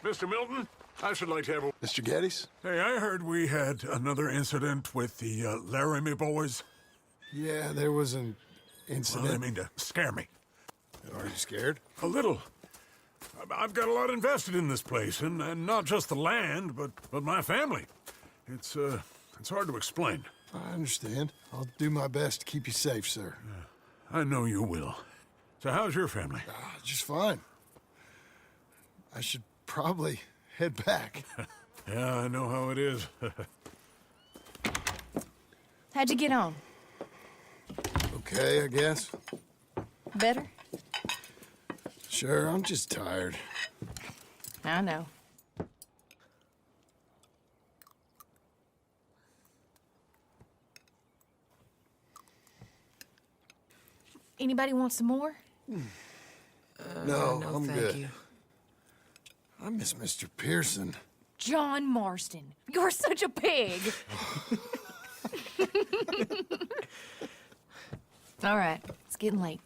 Mr. Milton, I should like to have a... Mr. Geddes? Hey, I heard we had another incident with the Laramie boys. Yeah, there was an incident. Well, I mean to scare me. Are you scared? A little. I've got a lot invested in this place, and not just the land, but my family. It's hard to explain. I understand. I'll do my best to keep you safe, sir. I know you will. So how's your family? Just fine. I should probably head back. Yeah, I know how it is. How'd you get on? Okay, I guess. Better? Sure, I'm just tired. I know. Anybody want some more? No, no, I'm thank good. you. I miss Mr. Pearson. John Marston, you're such a pig. All right, it's getting late.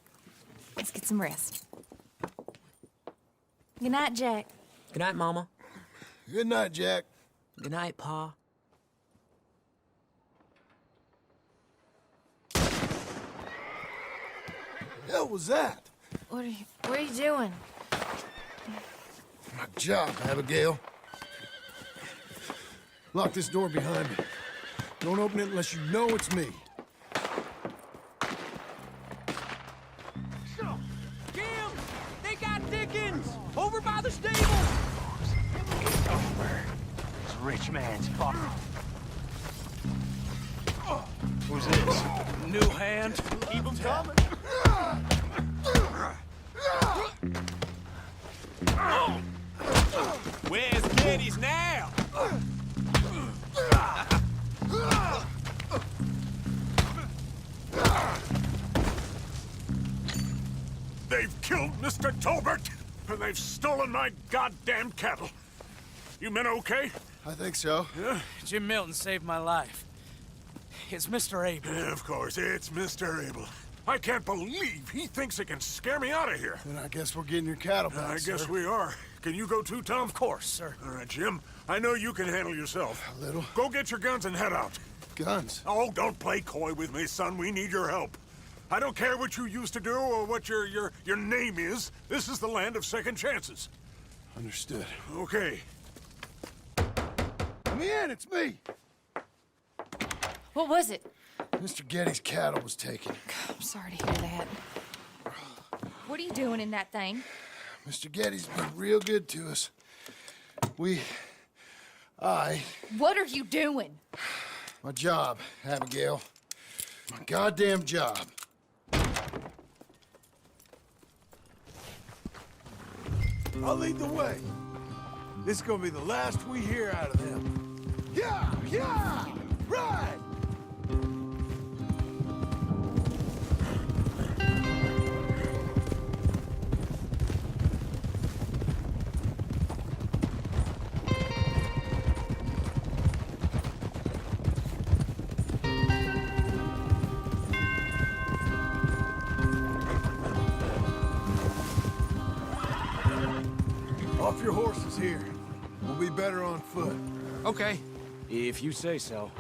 Let's get some rest. Good night, Jack. Good night, Mama. Good night, Jack. Good night, Pa. Hell was that? What are you doing? My job, Abigail. Lock this door behind me. Don't open it unless you know it's me. Jim! They got Dickens! Over by the stable! It's over. It's rich man's fault. Who's this? New hand. Keep him coming. Where's Geddes now? They've killed Mr. Tolbert, and they've stolen my goddamn cattle. You men okay? I think so. Yeah? Jim Milton saved my life. It's Mr. Abel. Yeah, of course, it's Mr. Abel. I can't believe he thinks he can scare me out of here. Then I guess we're getting your cattle back, I guess sir. we are. Can you go too, Tom? Of course, sir. All right, Jim. I know you can handle yourself. A little. Go get your guns and head out. Guns. Oh, don't play coy with me, son. We need your help. I don't care what you used to do or what your name is. This is the land of second chances. Understood. Okay. Let me in, it's me! What was it? Mr. Geddes' cattle was taken. I'm sorry to hear that. What are you doing in that thing? Mr. Geddes been real good to us. What are you doing? My job, Abigail. My goddamn job. I'll lead the way. This is gonna be the last we hear out of them. Yeah! Yeah! Right! Off your horses here. We'll be better on foot. Okay, if you say so.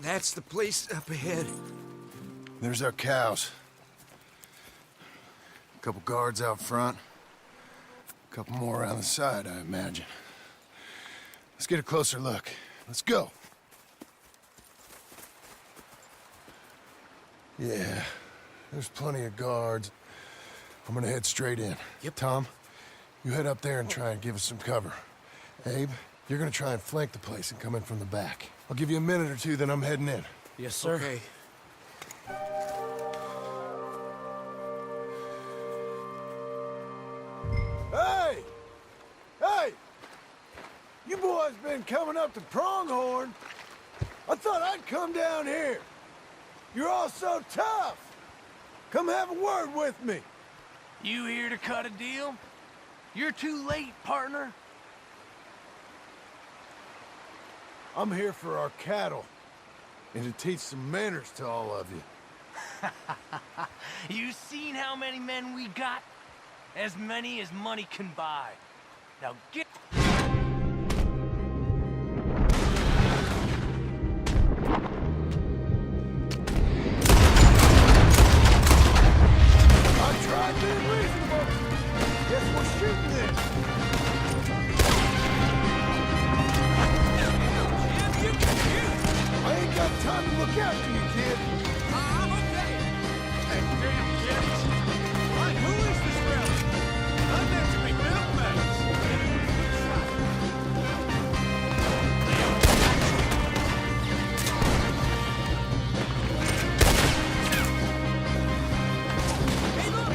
That's the place up ahead. There's our cows. A couple guards out front. A couple more around the side, I imagine. Let's get a closer look. Let's go. Yeah, there's plenty of guards. I'm gonna head straight in. Yep. Tom, you head up there and try and give us some cover. Abe, you're gonna try and flank the place and come in from the back. I'll give you a minute or two, then I'm heading in. Yes, sir. Okay. Hey! Hey! You boys been coming up to Pronghorn. I thought I'd come down here. You're all so tough. Come have a word with me. You here to cut a deal? You're too late, partner. I'm here for our cattle. And to teach some manners to all of you. You seen how many men we got? As many as money can buy. Now get... I tried being reasonable. Guess we're shooting this. I ain't got time to look after you, kid. I'm okay. Hey, damn kids. Right, who is this relic? I'm meant to be milkmaids. Hey, look!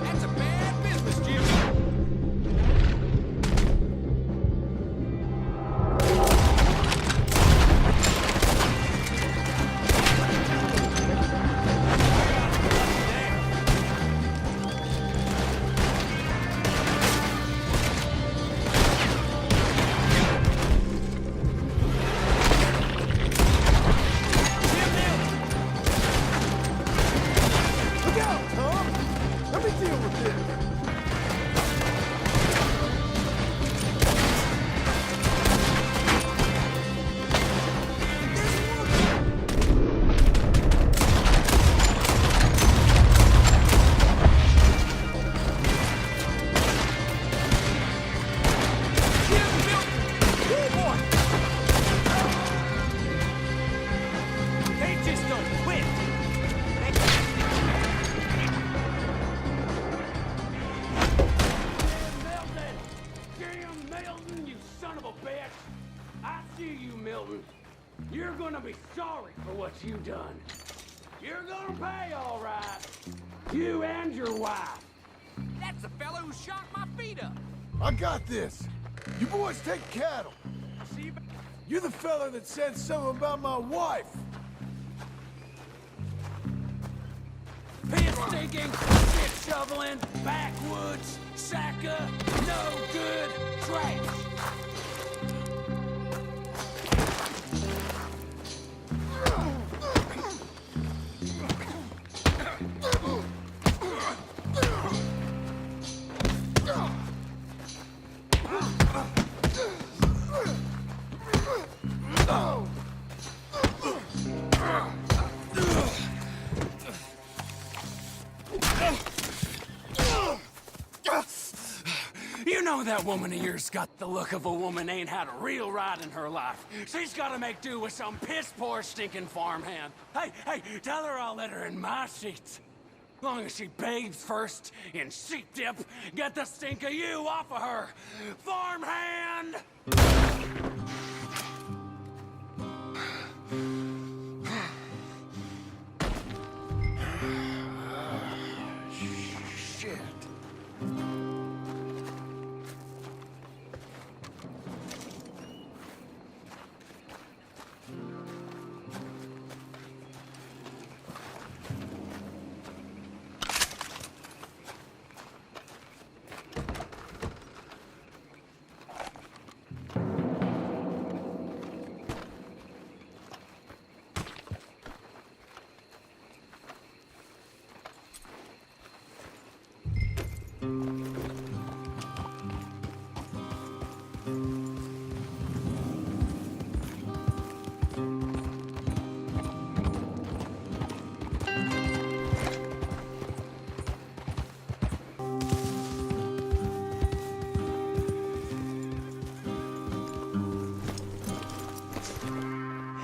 That's a bad business, Jim. Look out, Tom. Let me deal with this. They just don't quit. Milton! Damn Milton, you son of a bitch! I see you, Milton. You're gonna be sorry for what you done. You're gonna pay, all right. You and your wife. That's the fellow who shot my feet up. I got this. You boys take cattle. See, You're the fella that said something about my wife. Piss digging, shit shoveling, backwoods, sacker, no good, trash. You know that woman of yours got the look of a woman ain't had a real ride in her life. She's gotta make do with some piss-poor stinking farmhand. Hey, tell her I'll let her in my sheets. Long as she bathes first in sheep dip, get the stink of you off of her. Farmhand! Shit.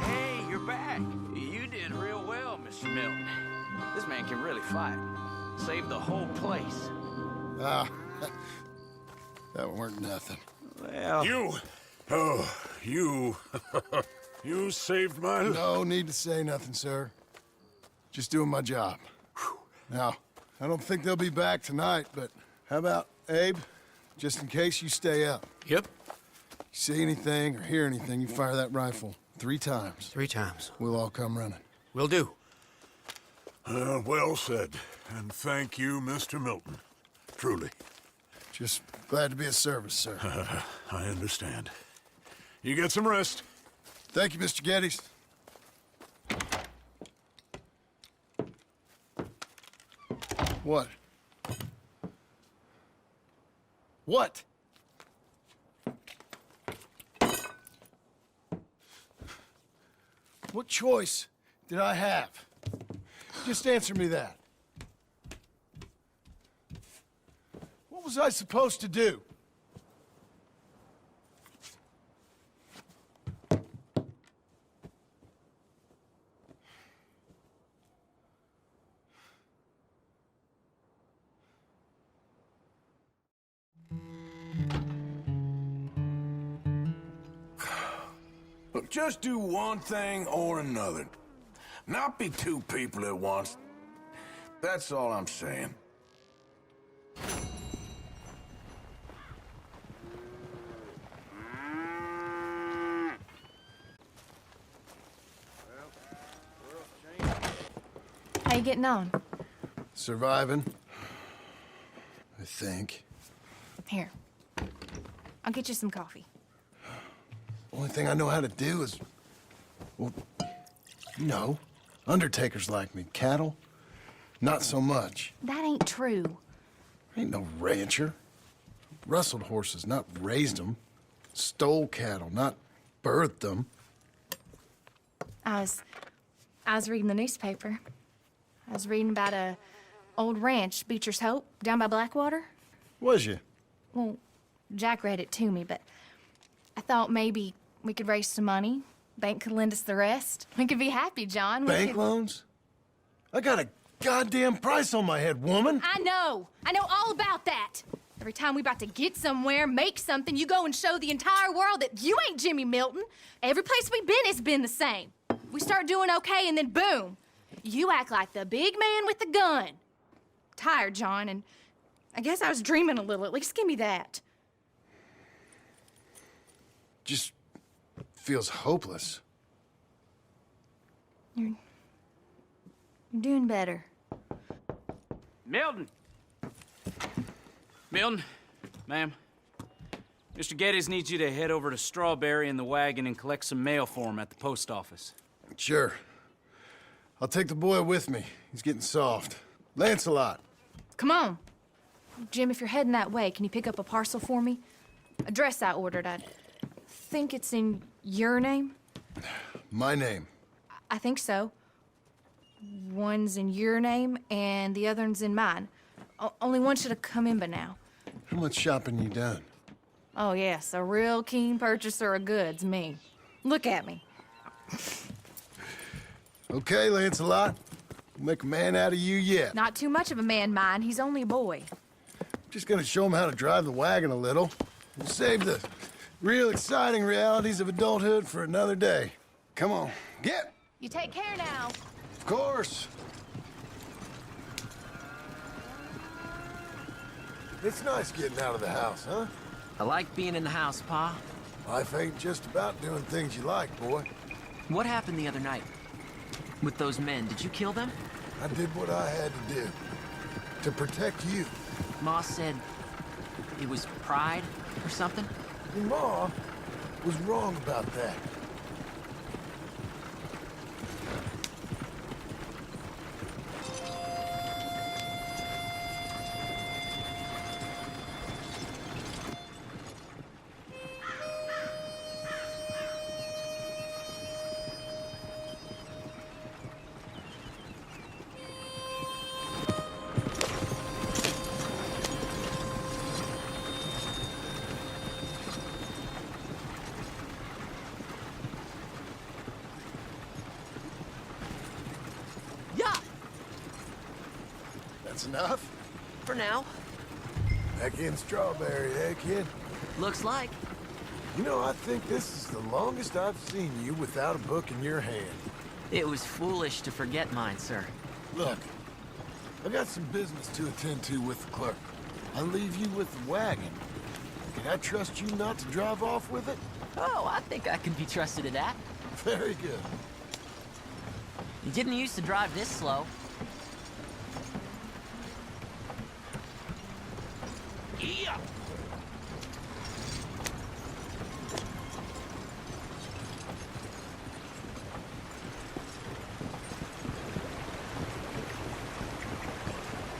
Hey, you're back. You did real well, Mr. Milton. This man can really fight. Saved the whole place. Ah, that weren't nothing. Well, You. Oh, you. You saved my life. No need to say nothing, sir. Just doing my job. Now, I don't think they'll be back tonight, but how about Abe? Just in case you stay up. Yep. See anything or hear anything, you fire that rifle 3 times. 3 times. We'll all come running. Will do. Well said. And thank you, Mr. Milton. Truly. Just glad to be of service, sir. I understand. You get some rest. Thank you, Mr. Geddes. What? What? What choice did I have? Just answer me that. What was I supposed to do? Look, just do one thing or another. Not be two people at once. That's all I'm saying. How you getting on? Surviving. I think. Here. I'll get you some coffee. Only thing I know how to do is... Well, you know, undertakers like me. Cattle, not so much. That ain't true. I ain't no rancher. Rustled horses, not raised them. Stole cattle, not birthed them. I was reading the newspaper. I was reading about a old ranch, Beecher's Hope, down by Blackwater. Was you? Well, Jack read it to me, but I thought maybe we could raise some money. Bank could lend us the rest. We could be happy, John. Bank loans? I got a goddamn price on my head, woman. I know all about that. Every time we about to get somewhere, make something, you go and show the entire world that you ain't Jimmy Milton. Every place we've been has been the same. We start doing okay, and then boom, you act like the big man with the gun. Tired, John, and I guess I was dreaming a little. At least give me that. Just feels hopeless. You're doing better. Milton! Milton, ma'am. Mr. Geddes needs you to head over to Strawberry in the wagon and collect some mail for him at the post office. Sure. I'll take the boy with me. He's getting soft. Lancelot. Come on. Jim, if you're heading that way, can you pick up a parcel for me? A dress I ordered. I think it's in your name? My name. I think so. One's in your name, and the other's in mine. Only one should have come in by now. How much shopping you done? Oh, yes, a real keen purchaser of goods, me. Look at me. Okay, Lancelot. We'll make a man out of you yet. Not too much of a man, mine. He's only a boy. Just gonna show him how to drive the wagon a little. We'll save the real exciting realities of adulthood for another day. Come on, get! You take care now. Of course. It's nice getting out of the house, huh? I like being in the house, Pa. Life ain't just about doing things you like, boy. What happened the other night? With those men, did you kill them? I did what I had to do. To protect you. Ma said it was pride or something? Your ma was wrong about that. Yeah, That's enough? for now. Back in Strawberry, eh, kid? Looks like. You know, I think this is the longest I've seen you without a book in your hand. It was foolish to forget mine, sir. Look, I got some business to attend to with the clerk. I'll leave you with the wagon. Can I trust you not to drive off with it? Oh, I think I can be trusted to that. Very good. You didn't used to drive this slow. Yeah.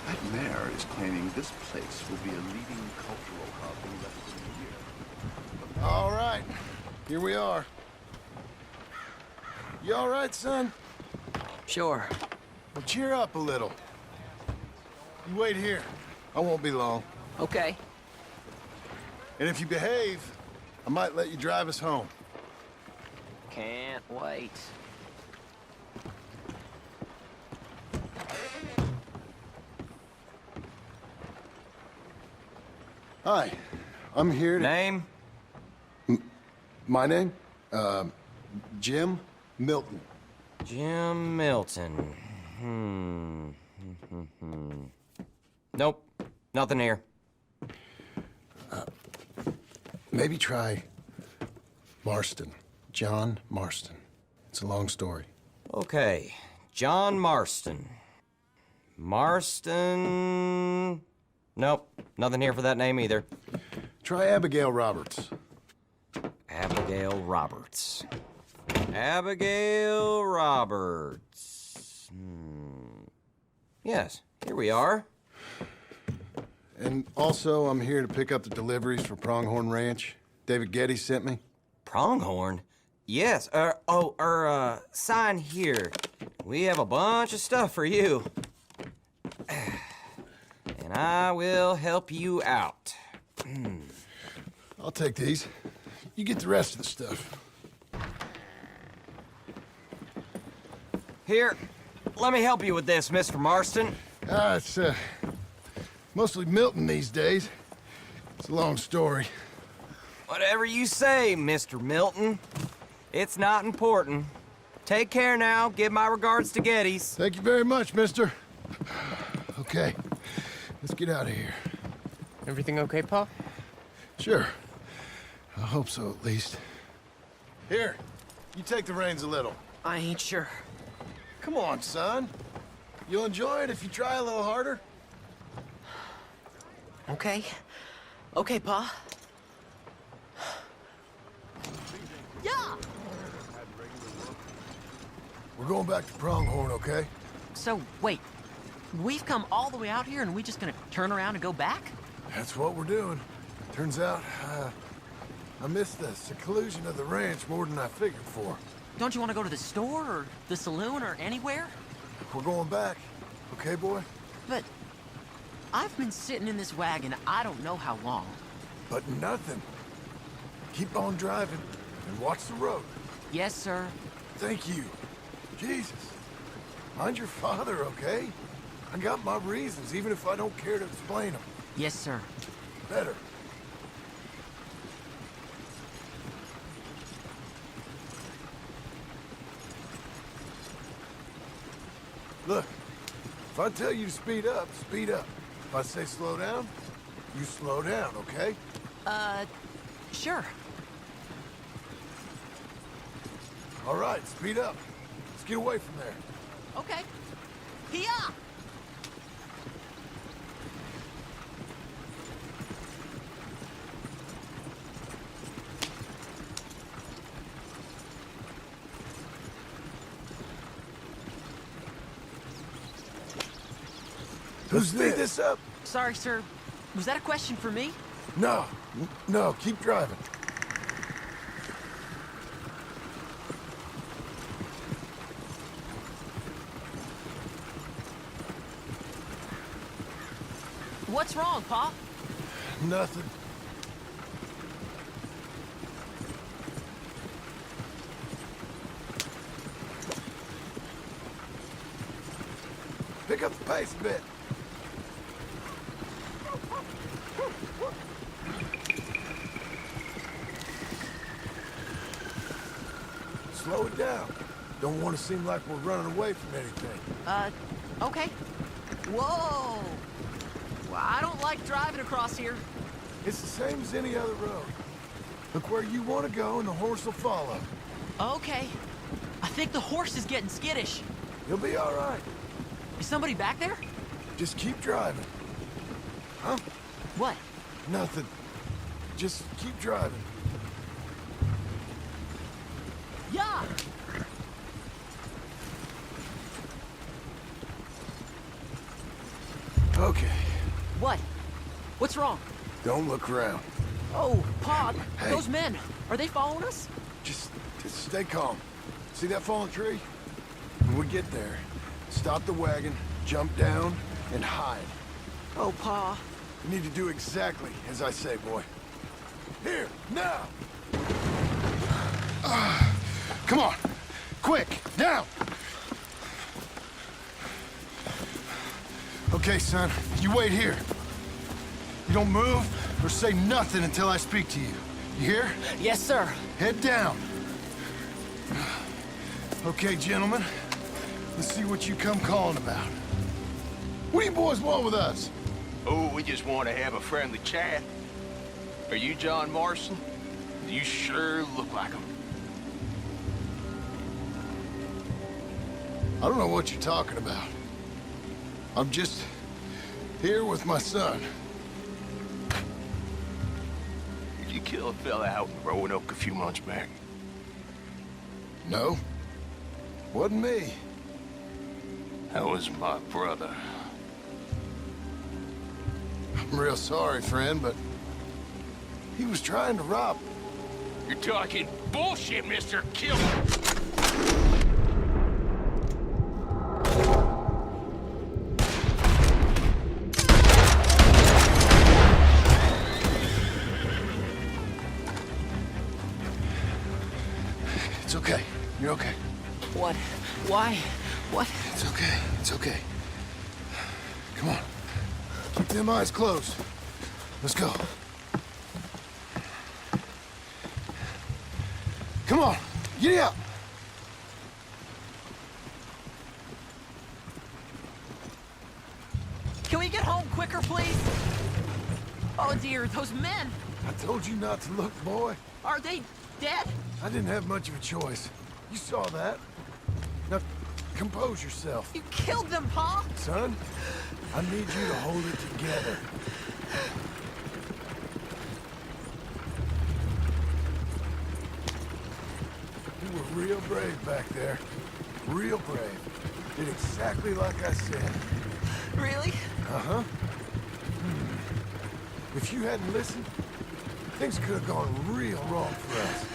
That mayor is claiming this place will be a leading cultural hub in less than a year. All right, here we are. You all right, son? Sure. Well, cheer up a little. You wait here. I won't be long. Okay. And if you behave, I might let you drive us home. Can't wait. Hi, I'm here to... Name? My name? Jim Milton. Jim Milton. Nope. Nothing here. Maybe try Marston. John Marston. It's a long story. Okay. John Marston. Marston... Nope. Nothing here for that name either. Try Abigail Roberts. Abigail Roberts. Abigail Roberts. Yes, here we are. And also, I'm here to pick up the deliveries for Pronghorn Ranch. David Getty sent me. Pronghorn? Yes, sign here. We have a bunch of stuff for you. And I will help you out. I'll take these. You get the rest of the stuff. Here, let me help you with this, Mr. Marston. It's, mostly Milton these days. It's a long story. Whatever you say, Mr. Milton. It's not important. Take care now. Give my regards to Geddes. Thank you very much, mister. Okay, let's get out of here. Everything okay, Pa? Sure. I hope so, at least. Here, you take the reins a little. I ain't sure. Come on, son. You'll enjoy it if you try a little harder. Okay. Okay, Pa. Yeah! We're going back to Pronghorn, okay? So, wait. We've come all the way out here and we just gonna turn around and go back? That's what we're doing. Turns out, I missed the seclusion of the ranch more than I figured for. Don't you want to go to the store or the saloon or anywhere? We're going back, okay, boy? But I've been sitting in this wagon I don't know how long. But nothing. Keep on driving and watch the road. Yes, sir. Thank you. Jesus. Mind your father, okay? I got my reasons, even if I don't care to explain them. Yes, sir. Better. Look, if I tell you to speed up, speed up. If I say slow down, you slow down, okay? Sure. All right, speed up. Let's get away from there. Okay. Hiya! Who's speed this up? Sorry, sir. Was that a question for me? No, no, keep driving. What's wrong, Pa? Nothing. Pick up the pace a bit. Slow it down. Don't want to seem like we're running away from anything. Okay. Whoa! Well, I don't like driving across here. It's the same as any other road. Look where you want to go and the horse will follow. Okay. I think the horse is getting skittish. You'll be all right. Is somebody back there? Just keep driving. Huh? What? Nothing. Just keep driving. Yeah! Okay. What? What's wrong? Don't look around. Oh, Pa, Hey. those men, are they following us? Just stay calm. See that fallen tree? When we get there, stop the wagon, jump down, and hide. Oh, Pa. You need to do exactly as I say, boy. Here, now! Come on! Quick, down! Okay, son, you wait here. You don't move or say nothing until I speak to you. You hear? Yes, sir. Head down. Okay, gentlemen. Let's see what you come calling about. What do you boys want with us? Oh, we just want to have a friendly chat. Are you John Marston? You sure look like him. I don't know what you're talking about. I'm just here with my son. Did you kill a fella out in Roanoke a few months back? No. Wasn't me. That was my brother. I'm real sorry, friend, but he was trying to rob. You're talking bullshit, Mr. Killer. It's okay. You're okay. What? Why? What? It's okay. It's okay. Come on. Keep them eyes closed. Let's go. Come on. Get up. Can we get home quicker, please? Oh, dear, those men. I told you not to look, boy. Are they dead? I didn't have much of a choice. You saw that. Now, compose yourself. You killed them, Pa. Son, I need you to hold it together. You were real brave back there. Real brave. Did exactly like I said. Really? Uh-huh. If you hadn't listened, things could have gone real wrong for us.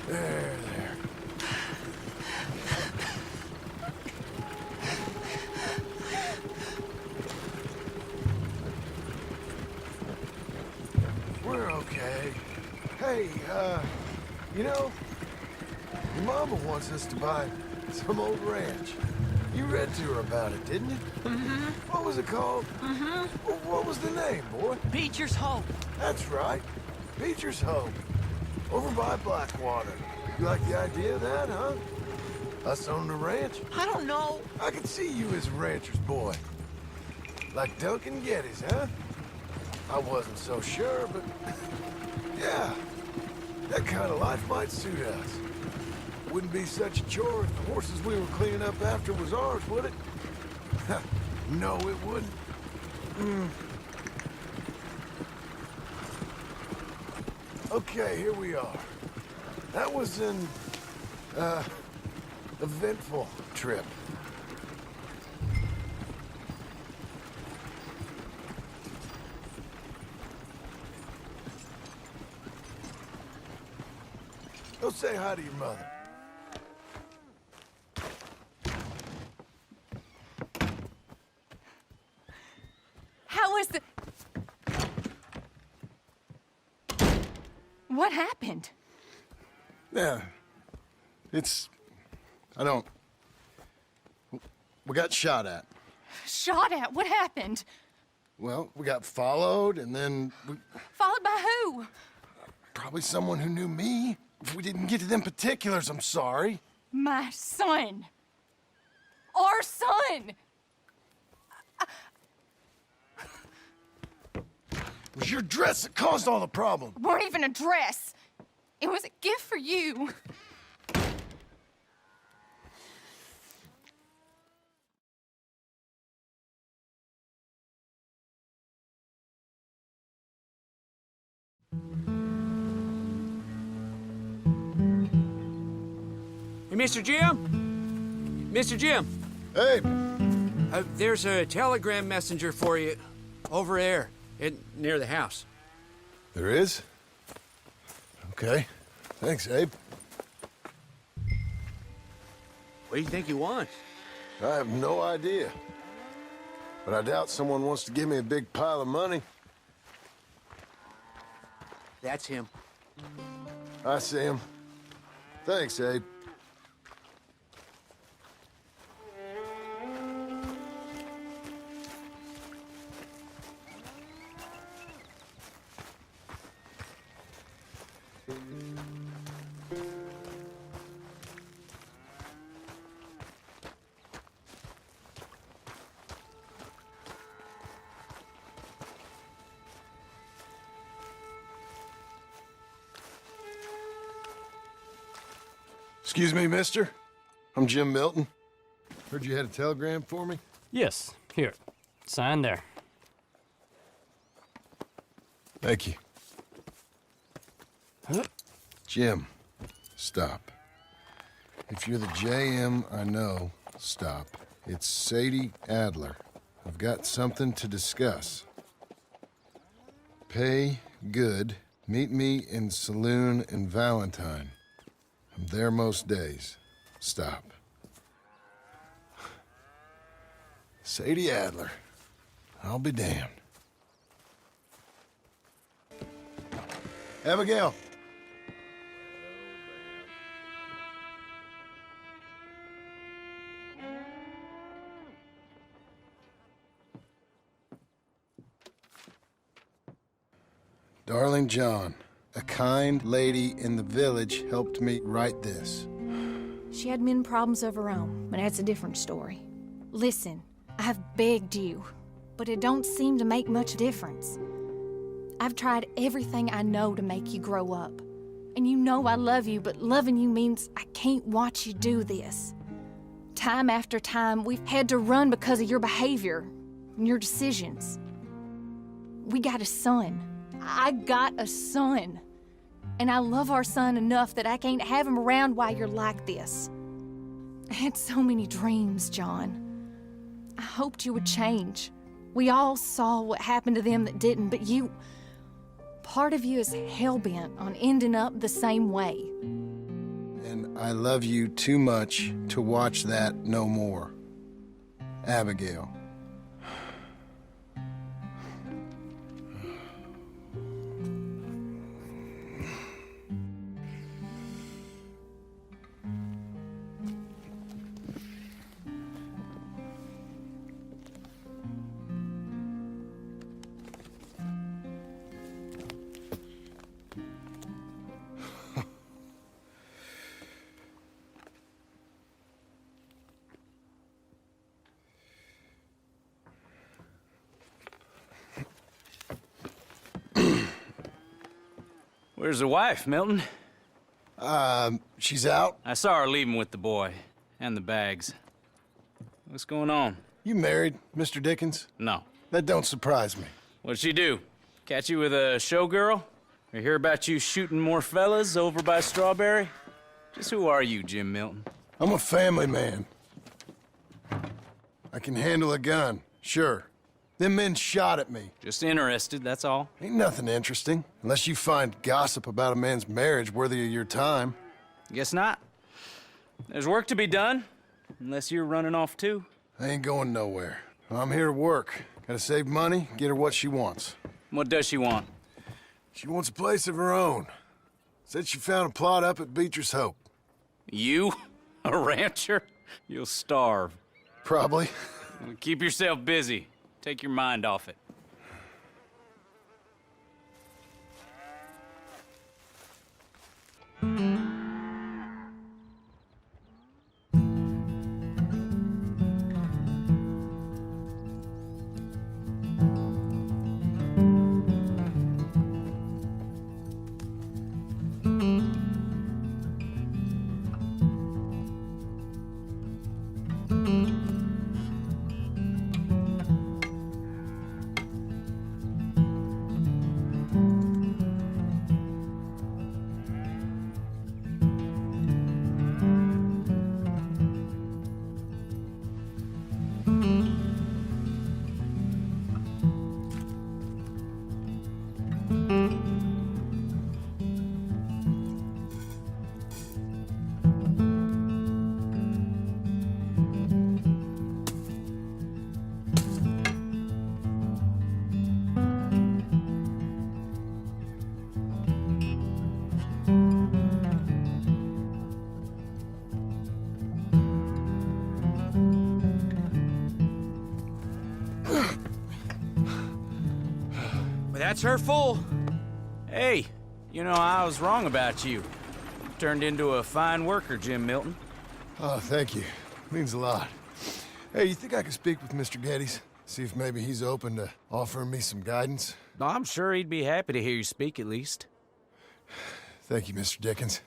There. We're okay. Hey, you know, your mama wants us to buy some old ranch. You read to her about it, didn't you? Mm-hmm. What was it called? Mm-hmm. What was the name, boy? Beecher's Hope. That's right. Beecher's Hope. Over by Blackwater. You like the idea of that, huh? Us owning a ranch? I don't know. I could see you as a rancher's boy. Like Duncan Geddes, huh? I wasn't so sure, but... yeah. That kind of life might suit us. Wouldn't be such a chore if the horses we were cleaning up after was ours, would it? No, it wouldn't. Okay, here we are. That was an, eventful trip. Go say hi to your mother. How was the... What happened? Yeah. I don't... We got shot at. Shot at? What happened? Well, we got followed, and then Followed by who? probably someone who knew me. If we didn't get to them particulars, I'm sorry. My son. Our son. It was your dress that caused all the problem. It weren't even a dress. It was a gift for you. Hey, Mr. Jim? Mr. Jim, Hey, there's a telegram messenger for you over there near the house. there is? Okay. Thanks, Abe. What do you think he wants? I have no idea. But I doubt someone wants to give me a big pile of money. That's him. I see him. Thanks, Abe. Excuse me, mister. I'm Jim Milton. Heard you had a telegram for me? Yes, here. Sign there. Thank you. Jim, stop. If you're the JM I know, stop. It's Sadie Adler. I've got something to discuss. Pay good. Meet me in Saloon in Valentine. I'm there most days. Stop. Sadie Adler. I'll be damned. Abigail. Darling John, a kind lady in the village helped me write this. She had men problems of her own, but that's a different story. Listen, I've begged you, but it don't seem to make much difference. I've tried everything I know to make you grow up. And you know I love you, but loving you means I can't watch you do this. Time after time, we've had to run because of your behavior and your decisions. We got a son. I got a son. And I love our son enough that I can't have him around while you're like this. I had so many dreams, John. I hoped you would change. We all saw what happened to them that didn't, but you... Part of you is hell-bent on ending up the same way. And I love you too much to watch that no more. Abigail. Where's the wife, Milton? She's out. I saw her leaving with the boy. And the bags. What's going on? You married, Mr. Dickens? No. That don't surprise me. What'd she do? Catch you with a showgirl? Or hear about you shooting more fellas over by Strawberry? Just who are you, Jim Milton? I'm a family man. I can handle a gun, sure. Them men shot at me. Just interested, that's all. Ain't nothing interesting, unless you find gossip about a man's marriage worthy of your time. Guess not. There's work to be done, unless you're running off too. I ain't going nowhere. I'm here to work. Gotta save money, get her what she wants. What does she want? She wants a place of her own. Said she found a plot up at Beecher's Hope. You? A rancher? You'll starve. Probably. Well, keep yourself busy. Take your mind off it. That's her full. Hey, you know, I was wrong about you. Turned into a fine worker, Jim Milton. Oh, thank you. Means a lot. Hey, you think I could speak with Mr. Geddes? See if maybe he's open to offering me some guidance? I'm sure he'd be happy to hear you speak, at least. Thank you, Mr. Dickens.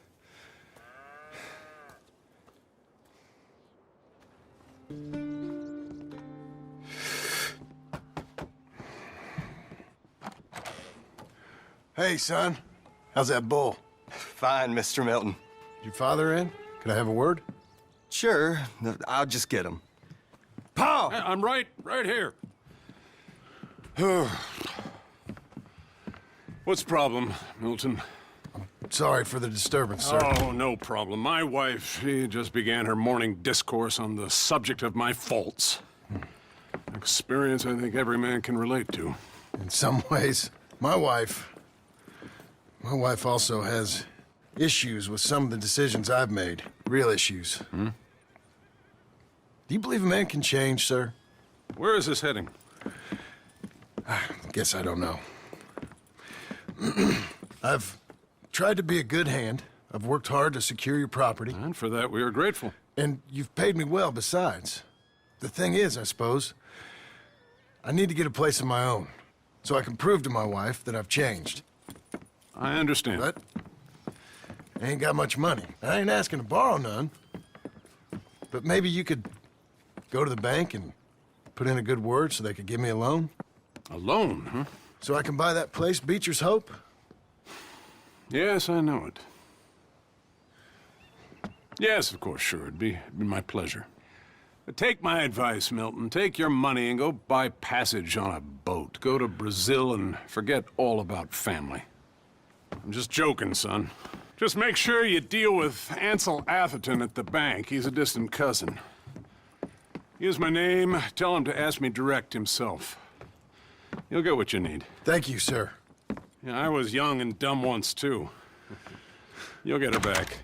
Hey, son. How's that bull? Fine, Mr. Milton. Your father in? Can I have a word? Sure. I'll just get him. Pa! I'm right here. What's the problem, Milton? Sorry for the disturbance, sir. Oh, no problem. My wife, she just began her morning discourse on the subject of my faults. Experience I think every man can relate to. In some ways, my wife also has issues with some of the decisions I've made. Real issues. Hmm? Do you believe a man can change, sir? Where is this heading? Guess I don't know. I've tried to be a good hand. I've worked hard to secure your property. And for that, we are grateful. And you've paid me well besides. The thing is, I suppose, I need to get a place of my own, so I can prove to my wife that I've changed. I understand. But I ain't got much money. I ain't asking to borrow none. But maybe you could go to the bank and put in a good word so they could give me a loan? A loan, huh? So I can buy that place, Beecher's Hope? Yes, I know it. Yes, of course, sure. It'd be my pleasure. But take my advice, Milton. Take your money and go buy passage on a boat. Go to Brazil and forget all about family. I'm just joking, son. Just make sure you deal with Ansel Atherton at the bank. He's a distant cousin. Here's my name. Tell him to ask me direct himself. You'll get what you need. Thank you, sir. Yeah, I was young and dumb once, too. You'll get it back.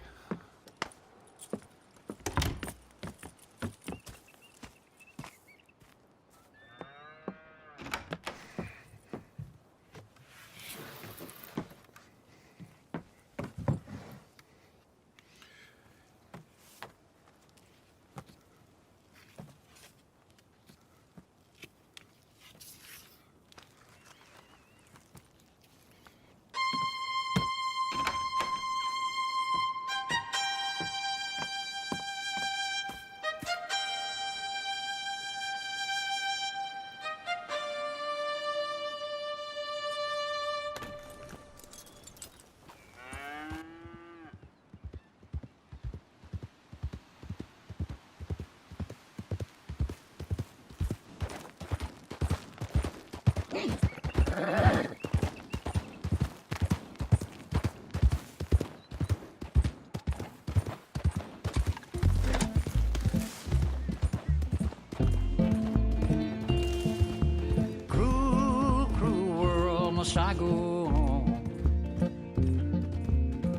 Must I go on?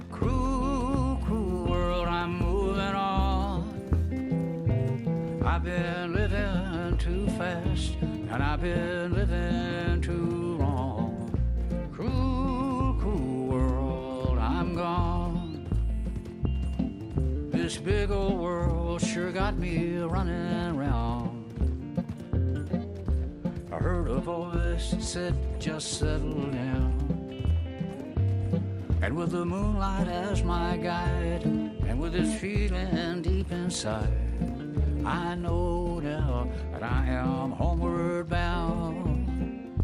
Cruel, cruel world, I'm moving on. I've been living too fast, and I've been living too long. Cruel, cruel world, I'm gone. This big old world sure got me running around. I heard a voice that said, just settle down. And with the moonlight as my guide, and with this feeling deep inside, I know now that I am homeward bound.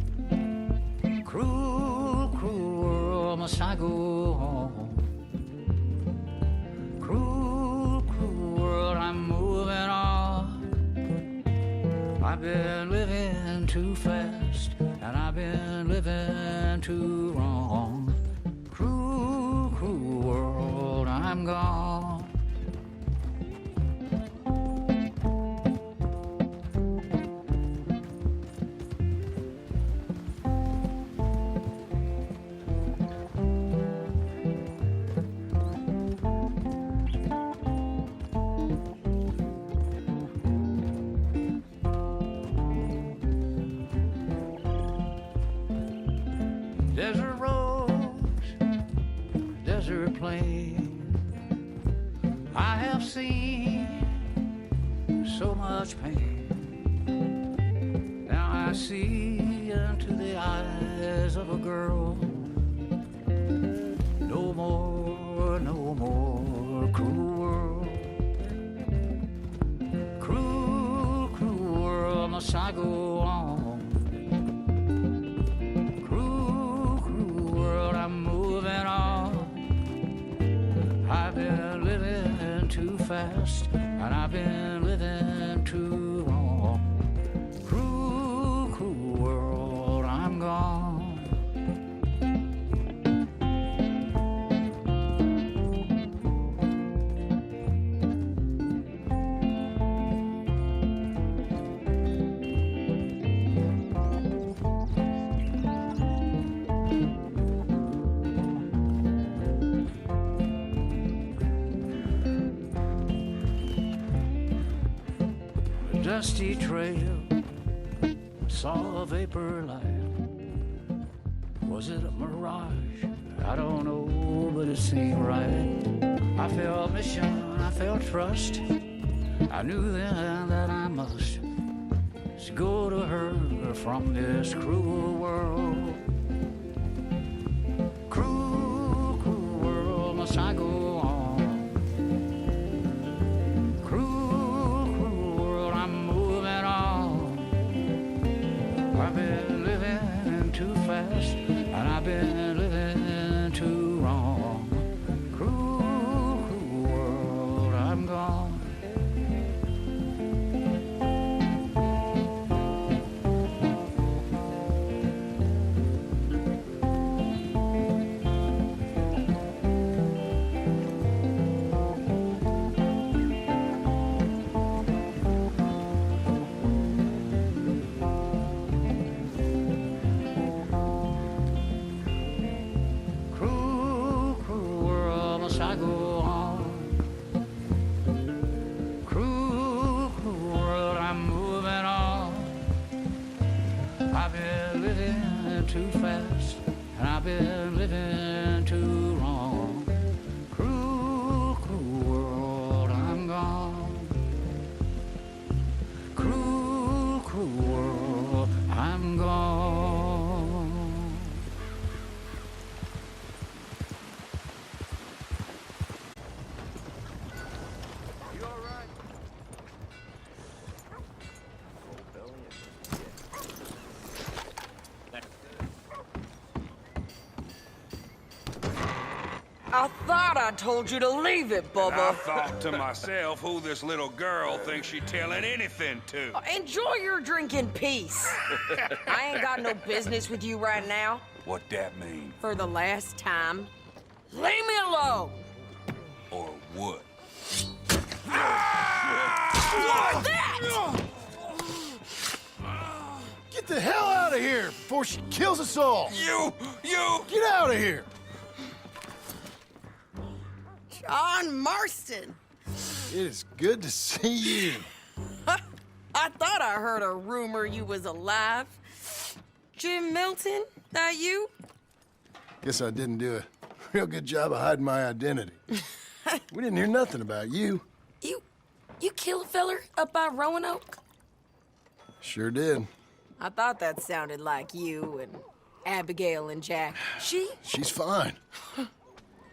Cruel, cruel world, must I go home? Cruel, cruel world, I'm moving on. I've been living too fast, and I've been living too wrong. Cruel, cruel world, I'm gone. desert plain. I have seen so much pain. Now I see into the eyes of a girl. No more, no more cruel world. Cruel, cruel world, must I go on? Cruel, cruel world, I'm moving on. I've been living too fast, and I've been living too long. Cruel, cruel world, I'm gone. Dusty trail, saw a vapor light. Was it a mirage? I don't know, but it seemed right. I felt mission, I felt trust. I knew then that I must go to her from this cruel world. Cruel, cruel world, must I go on? I've been living too fast, and I've been living too wrong. Cruel, cruel world, I'm gone. I go on. Cruel, cruel world, I'm moving on. I've been living too fast, and I've been living too wrong. Cruel, cruel world, I'm gone. Cruel, cruel world, I'm gone. I thought I told you to leave it, Bubba. And I thought to myself who this little girl thinks she telling anything to. Enjoy your drink in peace. I ain't got no business with you right now. What that mean? For the last time, leave me alone. Or what? What that? Get the hell out of here before she kills us all! You! Get out of here! John Marston. It is good to see you. I thought I heard a rumor you was alive. Jim Milton, that you? Guess I didn't do a real good job of hiding my identity. We didn't hear nothing about you. You kill a feller up by Roanoke? Sure did. I thought that sounded like you and Abigail and Jack. She's fine.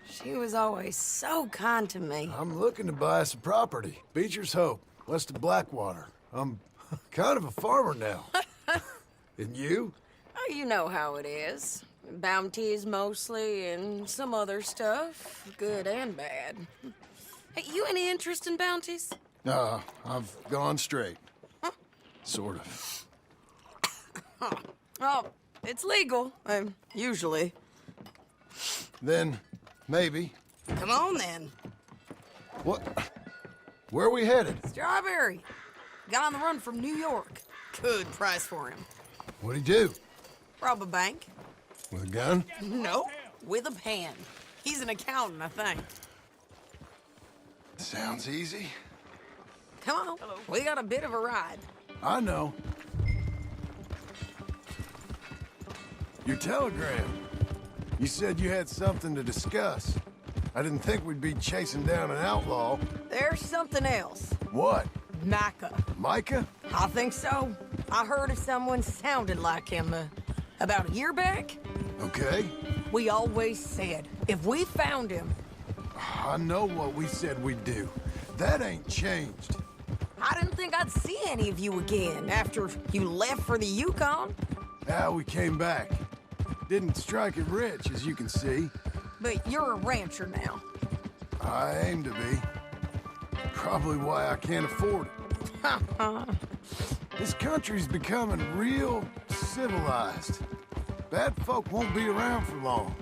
She was always so kind to me. I'm looking to buy us a property. Beecher's Hope, west of Blackwater. I'm kind of a farmer now. And you? Oh, you know how it is. Bounties mostly, and some other stuff, good and bad. Hey, you any interest in bounties? I've gone straight. Sort of. Oh, it's legal, usually. Then, maybe. Come on, then. What? Where are we headed? Strawberry. Got on the run from New York. Good price for him. What'd he do? Rob a bank. With a gun? No, with a pen. He's an accountant, I think. Sounds easy. Come on, we got a bit of a ride. I know. Your telegram. You said you had something to discuss. I didn't think we'd be chasing down an outlaw. There's something else. What? Micah. Micah? I think so. I heard of someone sounded like him about a year back. Okay. We always said, if we found him... I know what we said we'd do. That ain't changed. I didn't think I'd see any of you again after you left for the Yukon. Now we came back. Didn't strike it rich, as you can see. But you're a rancher now. I aim to be. Probably why I can't afford it. This country's becoming real civilized. Bad folk won't be around for long.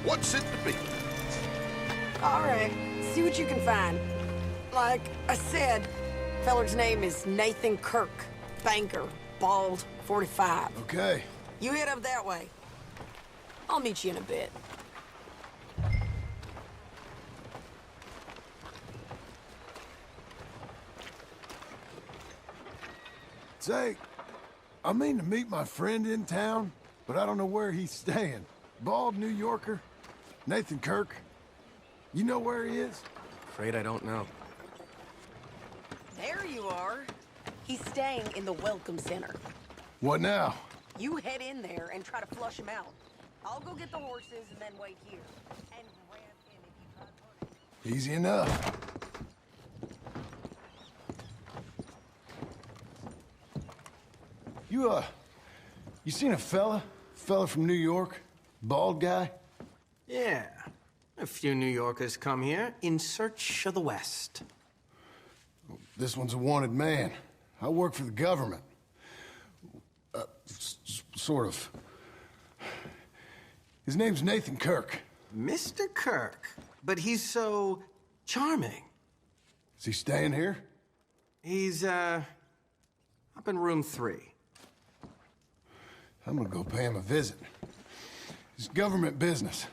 What's it to be? All right, see what you can find. Like I said, feller's name is Nathan Kirk. Banker, bald, 45. Okay. You head up that way. I'll meet you in a bit. Say, I mean to meet my friend in town, but I don't know where he's staying. Bald New Yorker, Nathan Kirk. You know where he is? Afraid I don't know. There you are. He's staying in the Welcome Center. What now? You head in there and try to flush him out. I'll go get the horses and then wait here. And grab him if he tries hunting. Easy enough. You seen a fella? Fella from New York? Bald guy? Yeah. A few New Yorkers come here in search of the West. This one's a wanted man. I work for the government. Sort of. His name's Nathan Kirk. Mr. Kirk? But he's so charming. Is he staying here? He's, up in room 3. I'm gonna go pay him a visit. It's government business.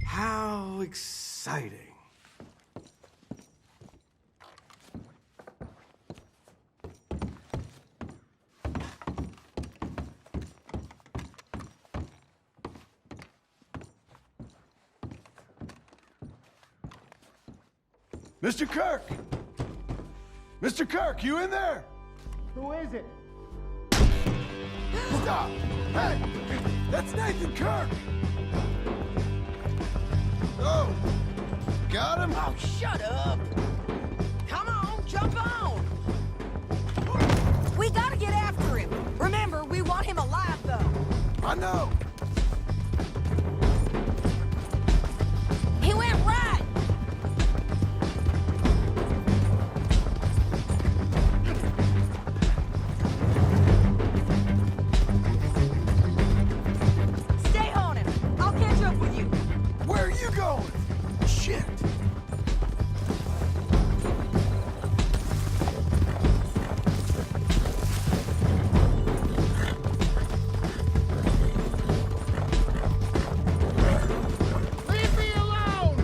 How exciting. Mr. Kirk! Mr. Kirk, you in there? Who is it? Stop! Hey! That's Nathan Kirk! Oh! Got him? Oh, shut up! Come on, jump on! We gotta get after him. Remember, we want him alive, though. I know! He went right! Stay on him. I'll catch up with you. Where are you going? Shit! Leave me alone!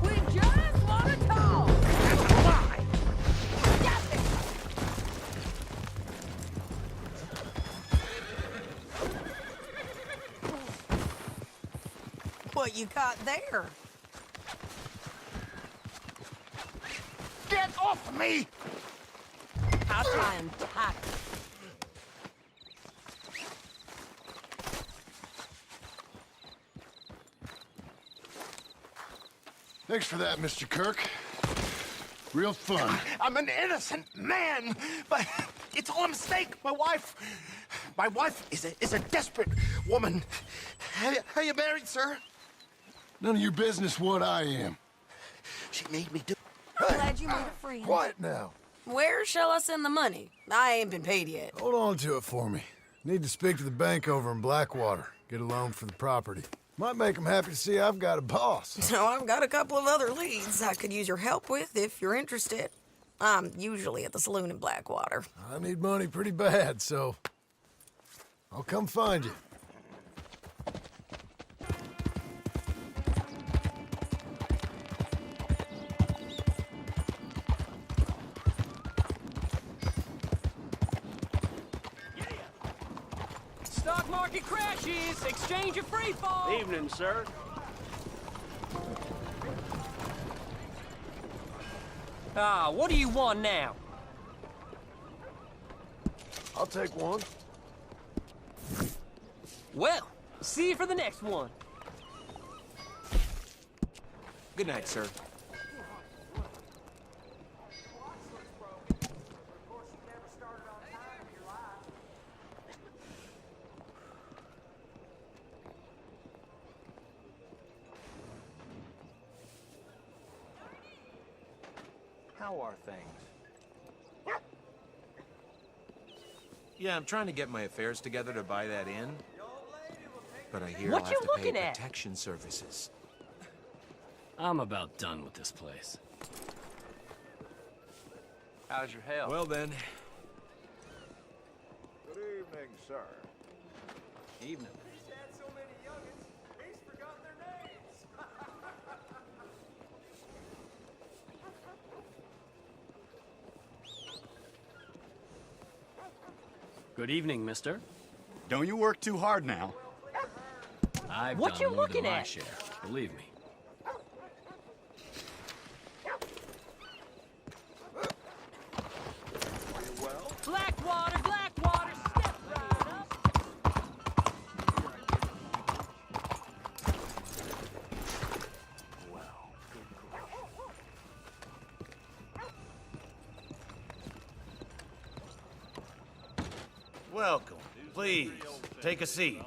We just want to talk. Got this. What you got there? Get off me! I'll try and tie it. Thanks for that, Mr. Kirk. Real fun. I'm an innocent man, but It's all a mistake. My wife is a desperate woman. Are you married, sir? None of your business what I am. She made me do... Glad you made a friend. Quiet now. Where shall I send the money? I ain't been paid yet. Hold on to it for me. Need to speak to the bank over in Blackwater. Get a loan for the property. Might make them happy to see I've got a boss. So I've got a couple of other leads I could use your help with if you're interested. I'm usually at the saloon in Blackwater. I need money pretty bad, so I'll come find you. Stock market crashes. Exchange of free fall. Evening, sir. Ah, what do you want now? I'll take one. Well, see you for the next one. Good night, sir. How are things? Yeah, I'm trying to get my affairs together to buy that inn. But I hear What I'll you have to pay looking at? protection services. I'm about done with this place. How's your health? Well then. Good evening, sir. Evening. Good evening, mister. Don't you work too hard now. I've What done you more looking than my at? share, believe me. Blackwater, Blackwater, step right up. Welcome. Please, take a seat.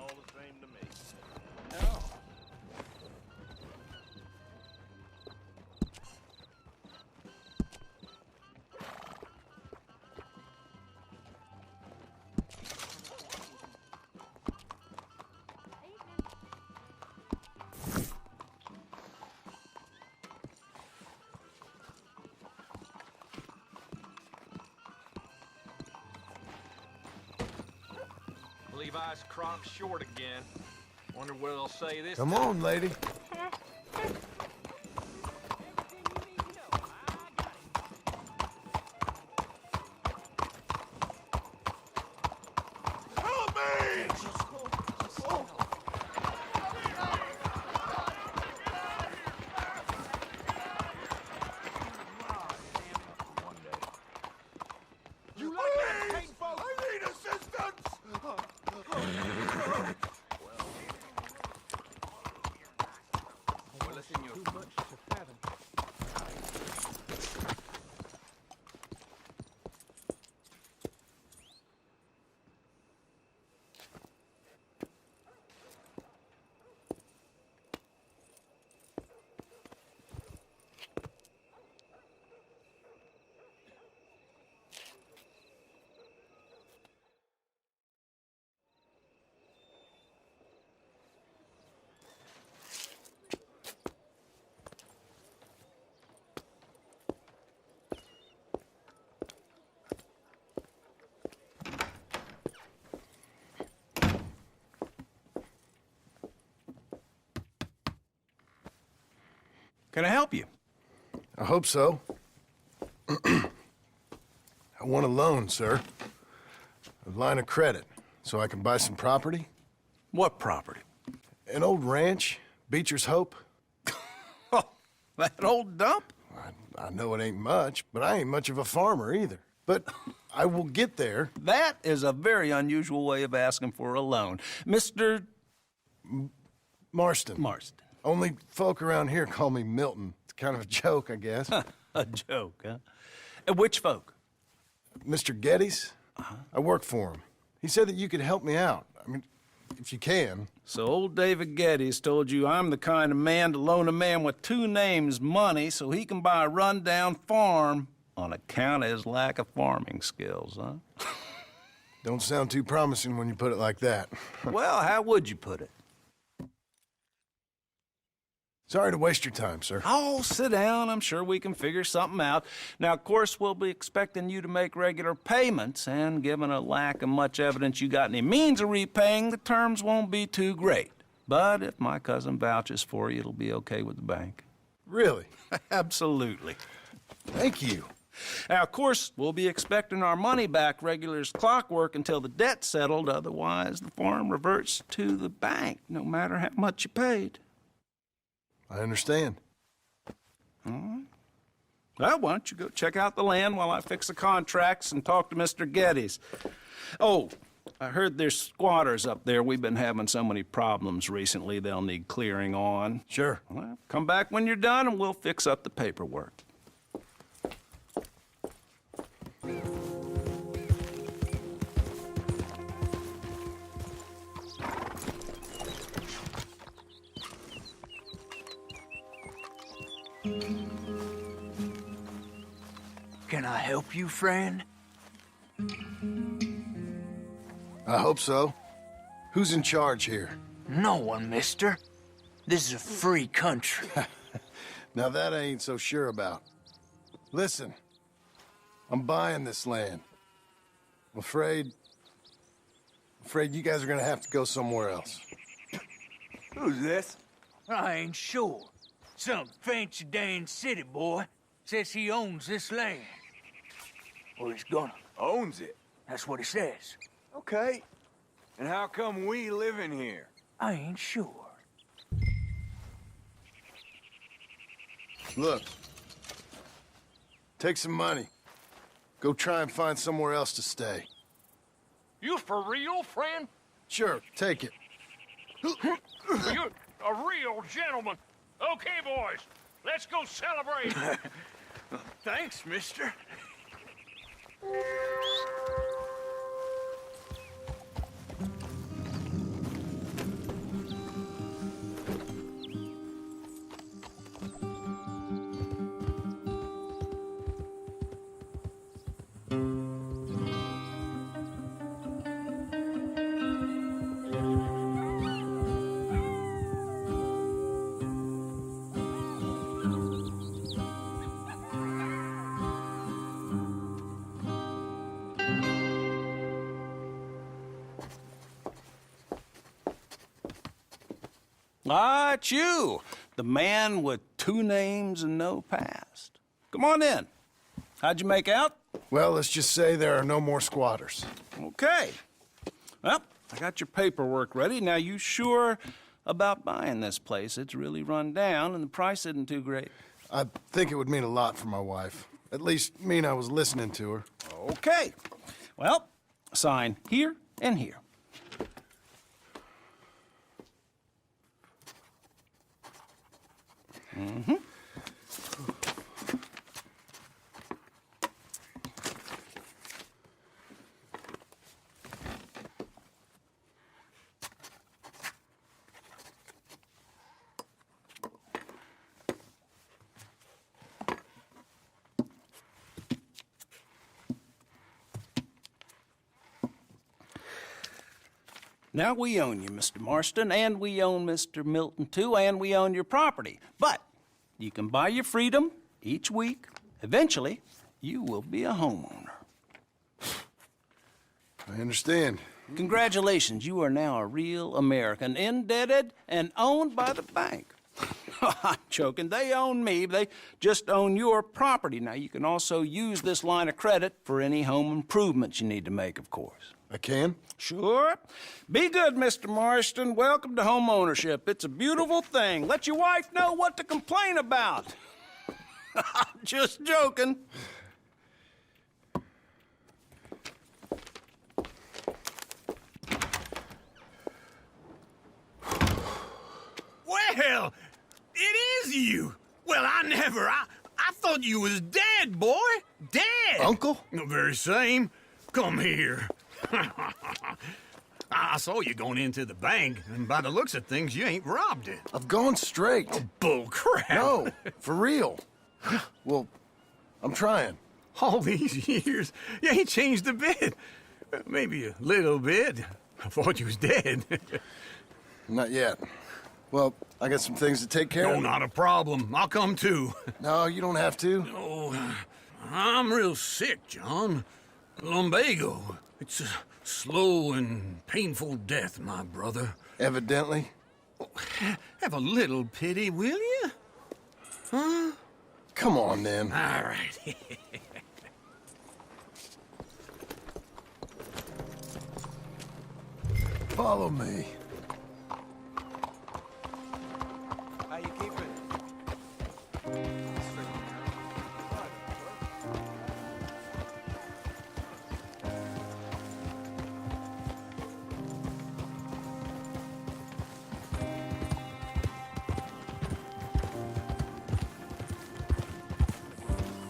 Levi's crop short again. Wonder what they'll say this Come time. on, lady. Help me! You like that paint, folks? I need assistance! Can I help you? I hope so. I want a loan, sir. A line of credit, so I can buy some property. What property? An old ranch, Beecher's Hope. That old dump? I know it ain't much, but I ain't much of a farmer either. But I will get there. That is a very unusual way of asking for a loan. Mr. Marston. Marston. Only folk around here call me Milton. It's kind of a joke, I guess. A joke, huh? Which folk? Mr. Geddes, I work for him. He said that you could help me out. I mean, if you can. So old David Geddes told you I'm the kind of man to loan a man with two names money so he can buy a rundown farm on account of his lack of farming skills, huh? Don't sound too promising when you put it like that. Well, how would you put it? Sorry to waste your time, sir. Oh, sit down. I'm sure we can figure something out. Now, of course, we'll be expecting you to make regular payments, and given a lack of much evidence you got any means of repaying, the terms won't be too great. But if my cousin vouches for you, it'll be okay with the bank. Really? Absolutely. Thank you. Now, of course, we'll be expecting our money back regular as clockwork until the debt's settled. Otherwise, the farm reverts to the bank, no matter how much you paid. I understand. All right. Well, why don't you go check out the land while I fix the contracts and talk to Mr. Geddes. Oh, I heard there's squatters up there. We've been having so many problems recently, they'll need clearing on. Sure. Well, come back when you're done and we'll fix up the paperwork. Can I help you, friend? I hope so. Who's in charge here? No one, mister. This is a free country. Now that I ain't so sure about. Listen, I'm buying this land. I'm afraid you guys are gonna have to go somewhere else. Who's this? I ain't sure. Some fancy Dan city boy says he owns this land. Or he's gonna. Owns it? That's what he says. Okay. And how come we live in here? I ain't sure. Look. Take some money. Go try and find somewhere else to stay. You for real, friend? Sure, take it. You're a real gentleman. Okay, boys, let's go celebrate. Thanks, mister. Ah, it's you, the man with two names and no past. Come on in. How'd you make out? Well, let's just say there are no more squatters. Okay. Well, I got your paperwork ready. Now, you sure about buying this place? It's really run down, and the price isn't too great. I think it would mean a lot for my wife. At least mean I was listening to her. Okay. Well, sign here and here. Mm-hmm. Now, we own you, Mr. Marston, and we own Mr. Milton, too, and we own your property. But you can buy your freedom each week. Eventually, you will be a homeowner. I understand. Congratulations, you are now a real American, indebted and owned by the bank. I'm joking. They own me. They just own your property. Now, you can also use this line of credit for any home improvements you need to make, of course. I can? Sure. Be good, Mr. Marston. Welcome to home ownership. It's a beautiful thing. Let your wife know what to complain about. I'm just joking. Well, it is you. Well, I thought you was dead, boy. Dead. Uncle? The very same. Come here. I saw you going into the bank, and by the looks of things, you ain't robbed it. I've gone straight. Oh, bull crap. No, for real. Well, I'm trying. All these years, you ain't changed a bit. Maybe a little bit. I thought you was dead. Not yet. Well, I got some things to take care of. No, not a problem. I'll come too. No, you don't have to. No, I'm real sick, John. Lumbago. It's a slow and painful death, my brother. Evidently. Have a little pity, will you? Huh? Come on, then. All right. Follow me. How you keeping?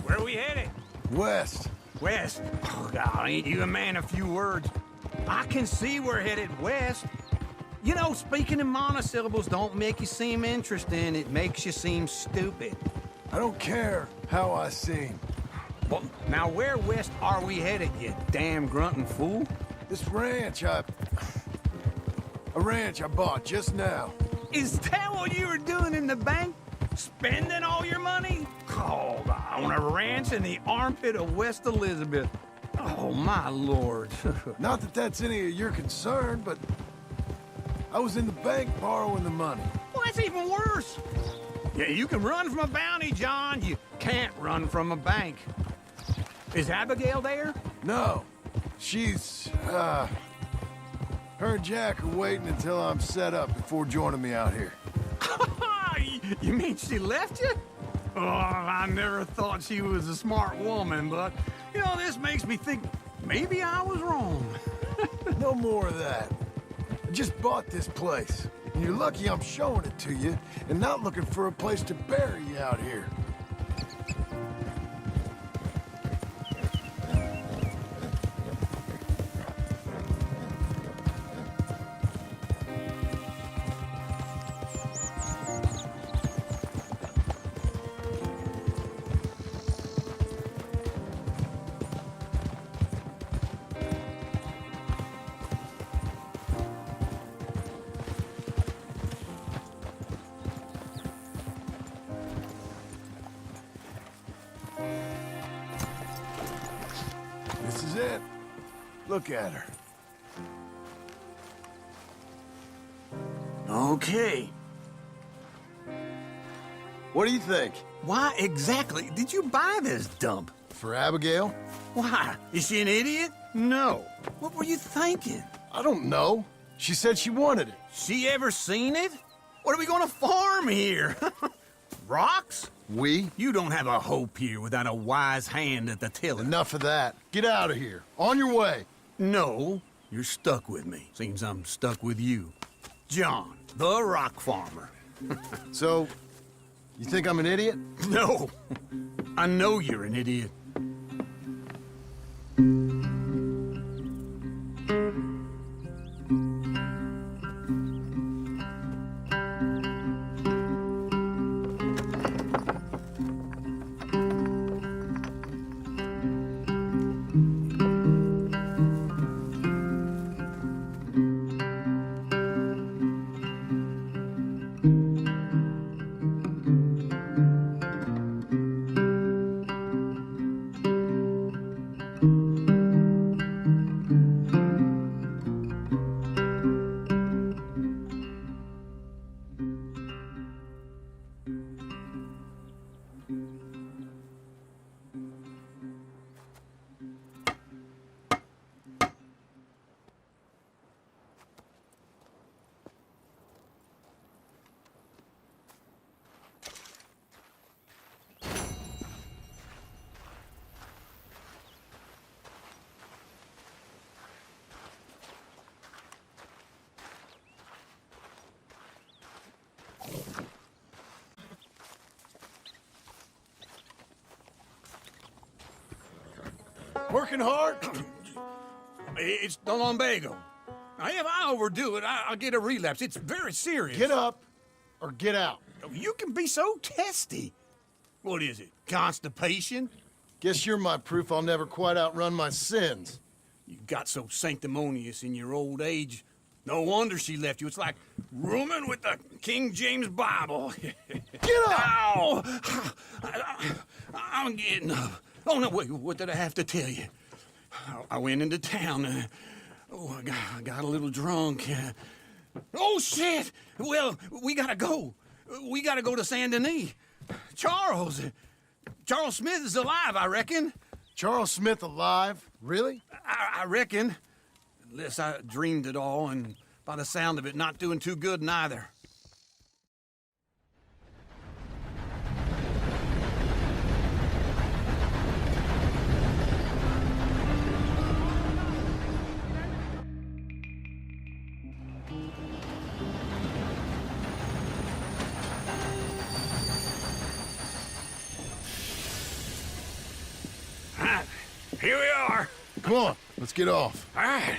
Where are we headed? West. West? Oh, God, ain't you a man of few words? I can see we're headed west. You know, speaking in monosyllables don't make you seem interesting. It makes you seem stupid. I don't care how I seem. Well, now where west are we headed, you damn grunting fool? This ranch I bought just now. Is that what you were doing in the bank? Spending all your money? Oh, on a ranch in the armpit of West Elizabeth. Oh, my lord. Not that that's any of your concern, but I was in the bank borrowing the money. Well, that's even worse. Yeah, you can run from a bounty, John. You can't run from a bank. Is Abigail there? No. She's, her and Jack are waiting until I'm set up before joining me out here. You mean she left you? Oh, I never thought she was a smart woman, but, you know, this makes me think maybe I was wrong. No more of that. I just bought this place, and you're lucky I'm showing it to you and not looking for a place to bury you out here. This is it. Look at her. Okay. What do you think? Why exactly did you buy this dump? For Abigail? Why? Is she an idiot? No. What were you thinking? I don't know. She said she wanted it. She ever seen it? What are we gonna farm here? Rocks? We? You don't have a hope here without a wise hand at the tiller. Enough of that. Get out of here. On your way. No, you're stuck with me. Seems I'm stuck with you. John, the rock farmer. So, you think I'm an idiot? No. I know you're an idiot. Working hard? It's the lumbago. Now, if I overdo it, I'll get a relapse. It's very serious. Get up or get out. You can be so testy. What is it, constipation? Guess you're my proof I'll never quite outrun my sins. You got so sanctimonious in your old age. No wonder she left you. It's like rooming with the King James Bible. Get up! Ow! I'm getting up. Oh, no, wait, what did I have to tell you? I went into town. I got a little drunk. Oh, shit! Well, we gotta go. We gotta go to Saint Denis. Charles Smith is alive, I reckon. Charles Smith alive? Really? I reckon. Unless I dreamed it all, and by the sound of it, not doing too good neither. Here we are. Come on, let's get off. All right.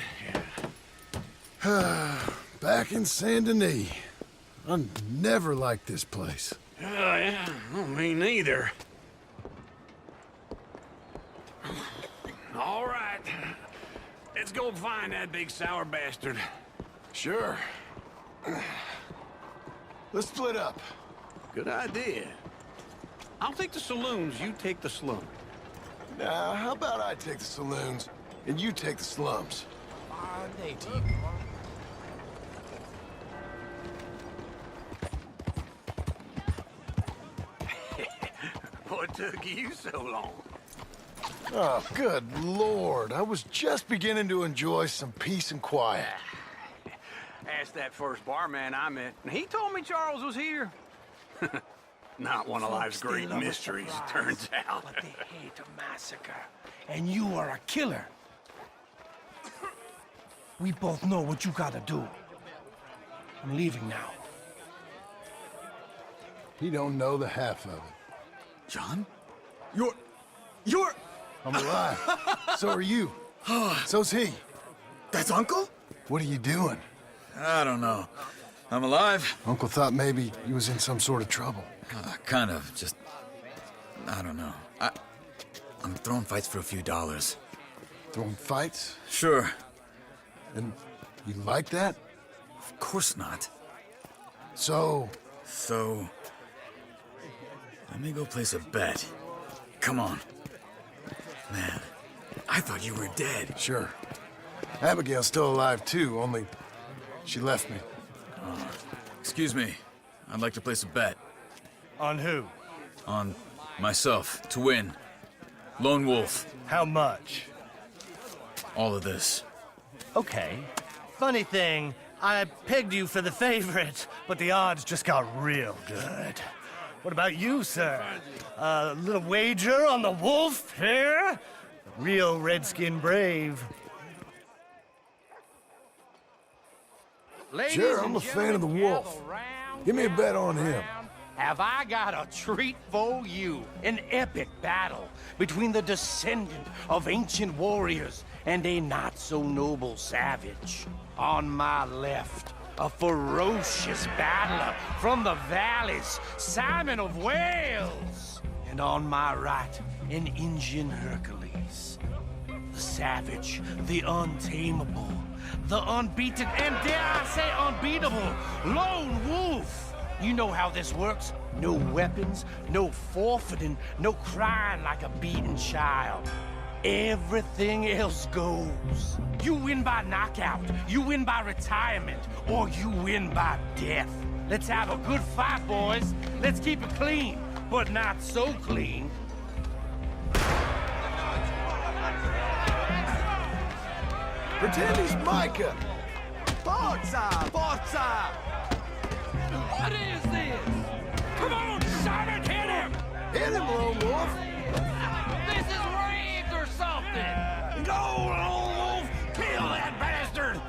Back in Saint Denis. I never liked this place. Yeah, no, me neither. All right. Let's go find that big sour bastard. Sure. Let's split up. Good idea. I'll take the saloons, you take the slum. Now, how about I take the saloons and you take the slums? What took you so long? Oh, good Lord. I was just beginning to enjoy some peace and quiet. Asked that first barman I met, and he told me Charles was here. Not one of life's great mysteries, it turns out. But they hate a massacre, and you are a killer. We both know what you gotta do. I'm leaving now. He don't know the half of it. John? You're... I'm alive. So are you. So's he. That's Uncle? What are you doing? I don't know. I'm alive. Uncle thought maybe he was in some sort of trouble. Kind of. Just... I don't know. I'm throwing fights for a few dollars. Throwing fights? Sure. And you like that? Of course not. So... Let me go place a bet. Come on. Man, I thought you were dead. Sure. Abigail's still alive, too, only she left me. Excuse me. I'd like to place a bet. On who? On myself, to win. Lone Wolf. How much? All of this. Okay. Funny thing, I pegged you for the favorite, but the odds just got real good. What about you, sir? A little wager on the wolf here? Real redskin brave. Sure, I'm a fan of the wolf. Give me a bet on him. Have I got a treat for you? An epic battle between the descendant of ancient warriors and a not-so-noble savage. On my left, a ferocious battler from the valleys, Simon of Wales. And on my right, an Indian Hercules. The savage, the untamable, the unbeaten, and dare I say unbeatable, Lone Wolf. You know how this works. No weapons, no forfeiting, no crying like a beaten child. Everything else goes. You win by knockout, you win by retirement, or you win by death. Let's have a good fight, boys. Let's keep it clean, but not so clean. Pretend he's Micah. Forza! Forza! What is this? Come on, Simon, hit him! Hit him, Lone Wolf. This is rigged or something! Go, Lone Wolf! Kill that bastard!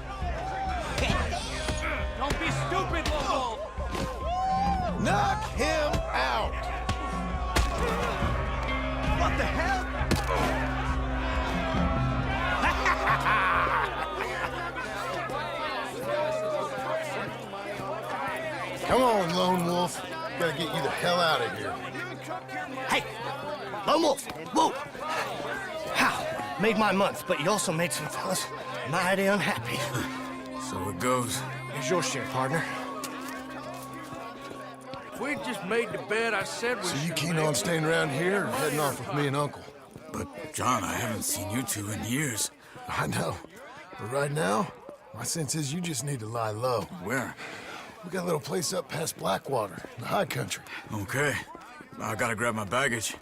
Don't be stupid, Lone Wolf! Knock him out! What the hell? Come on, Lone Wolf. Gotta get you the hell out of here. Hey, Lone Wolf, whoa! How? Made my month, but you also made some fellas mighty unhappy. So it goes. Here's your share, partner. If we just made the bed I said we So you should keen make, on staying around here or heading off with me and Uncle? But, John, I haven't seen you two in years. I know. But right now, my sense is you just need to lie low. Where? We got a little place up past Blackwater, in the high country. Okay. I gotta grab my baggage.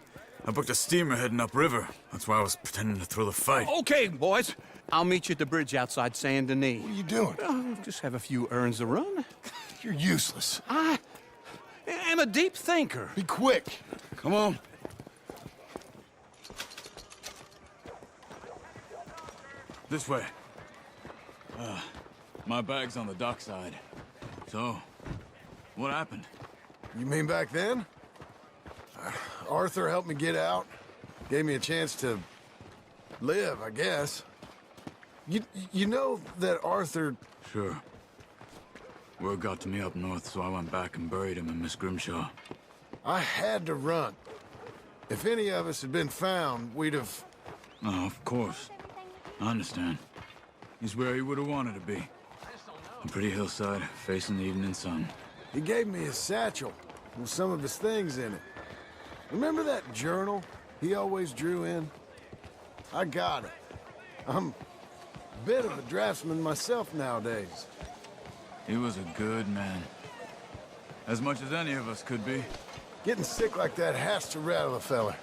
I booked a steamer heading upriver. That's why I was pretending to throw the fight. Okay, boys. I'll meet you at the bridge outside Saint Denis. What are you doing? Just have a few errands to run. You're useless. I am a deep thinker. Be quick. Come on. This way. My bag's on the dockside. So, what happened? You mean back then? Arthur helped me get out. Gave me a chance to live, I guess. You know that Arthur... Sure. Word got to me up north, so I went back and buried him in Miss Grimshaw. I had to run. If any of us had been found, we'd have... Oh, of course. I understand. He's where he would have wanted to be. A pretty hillside, facing the evening sun. He gave me his satchel with some of his things in it. Remember that journal he always drew in? I got it. I'm a bit of a draftsman myself nowadays. He was a good man. As much as any of us could be. Getting sick like that has to rattle a fella.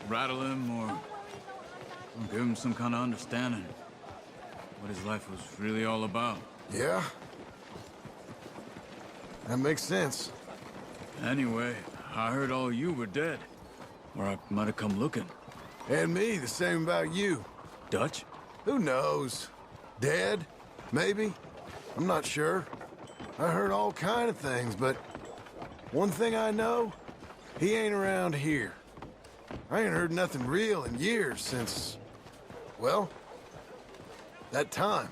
Rattle him or give him some kind of understanding. What his life was really all about. Yeah? That makes sense. Anyway, I heard all you were dead. Or I might have come looking. And me, the same about you. Dutch? Who knows? Dead? Maybe? I'm not sure. I heard all kind of things, but one thing I know, he ain't around here. I ain't heard nothing real in years since, well, that time.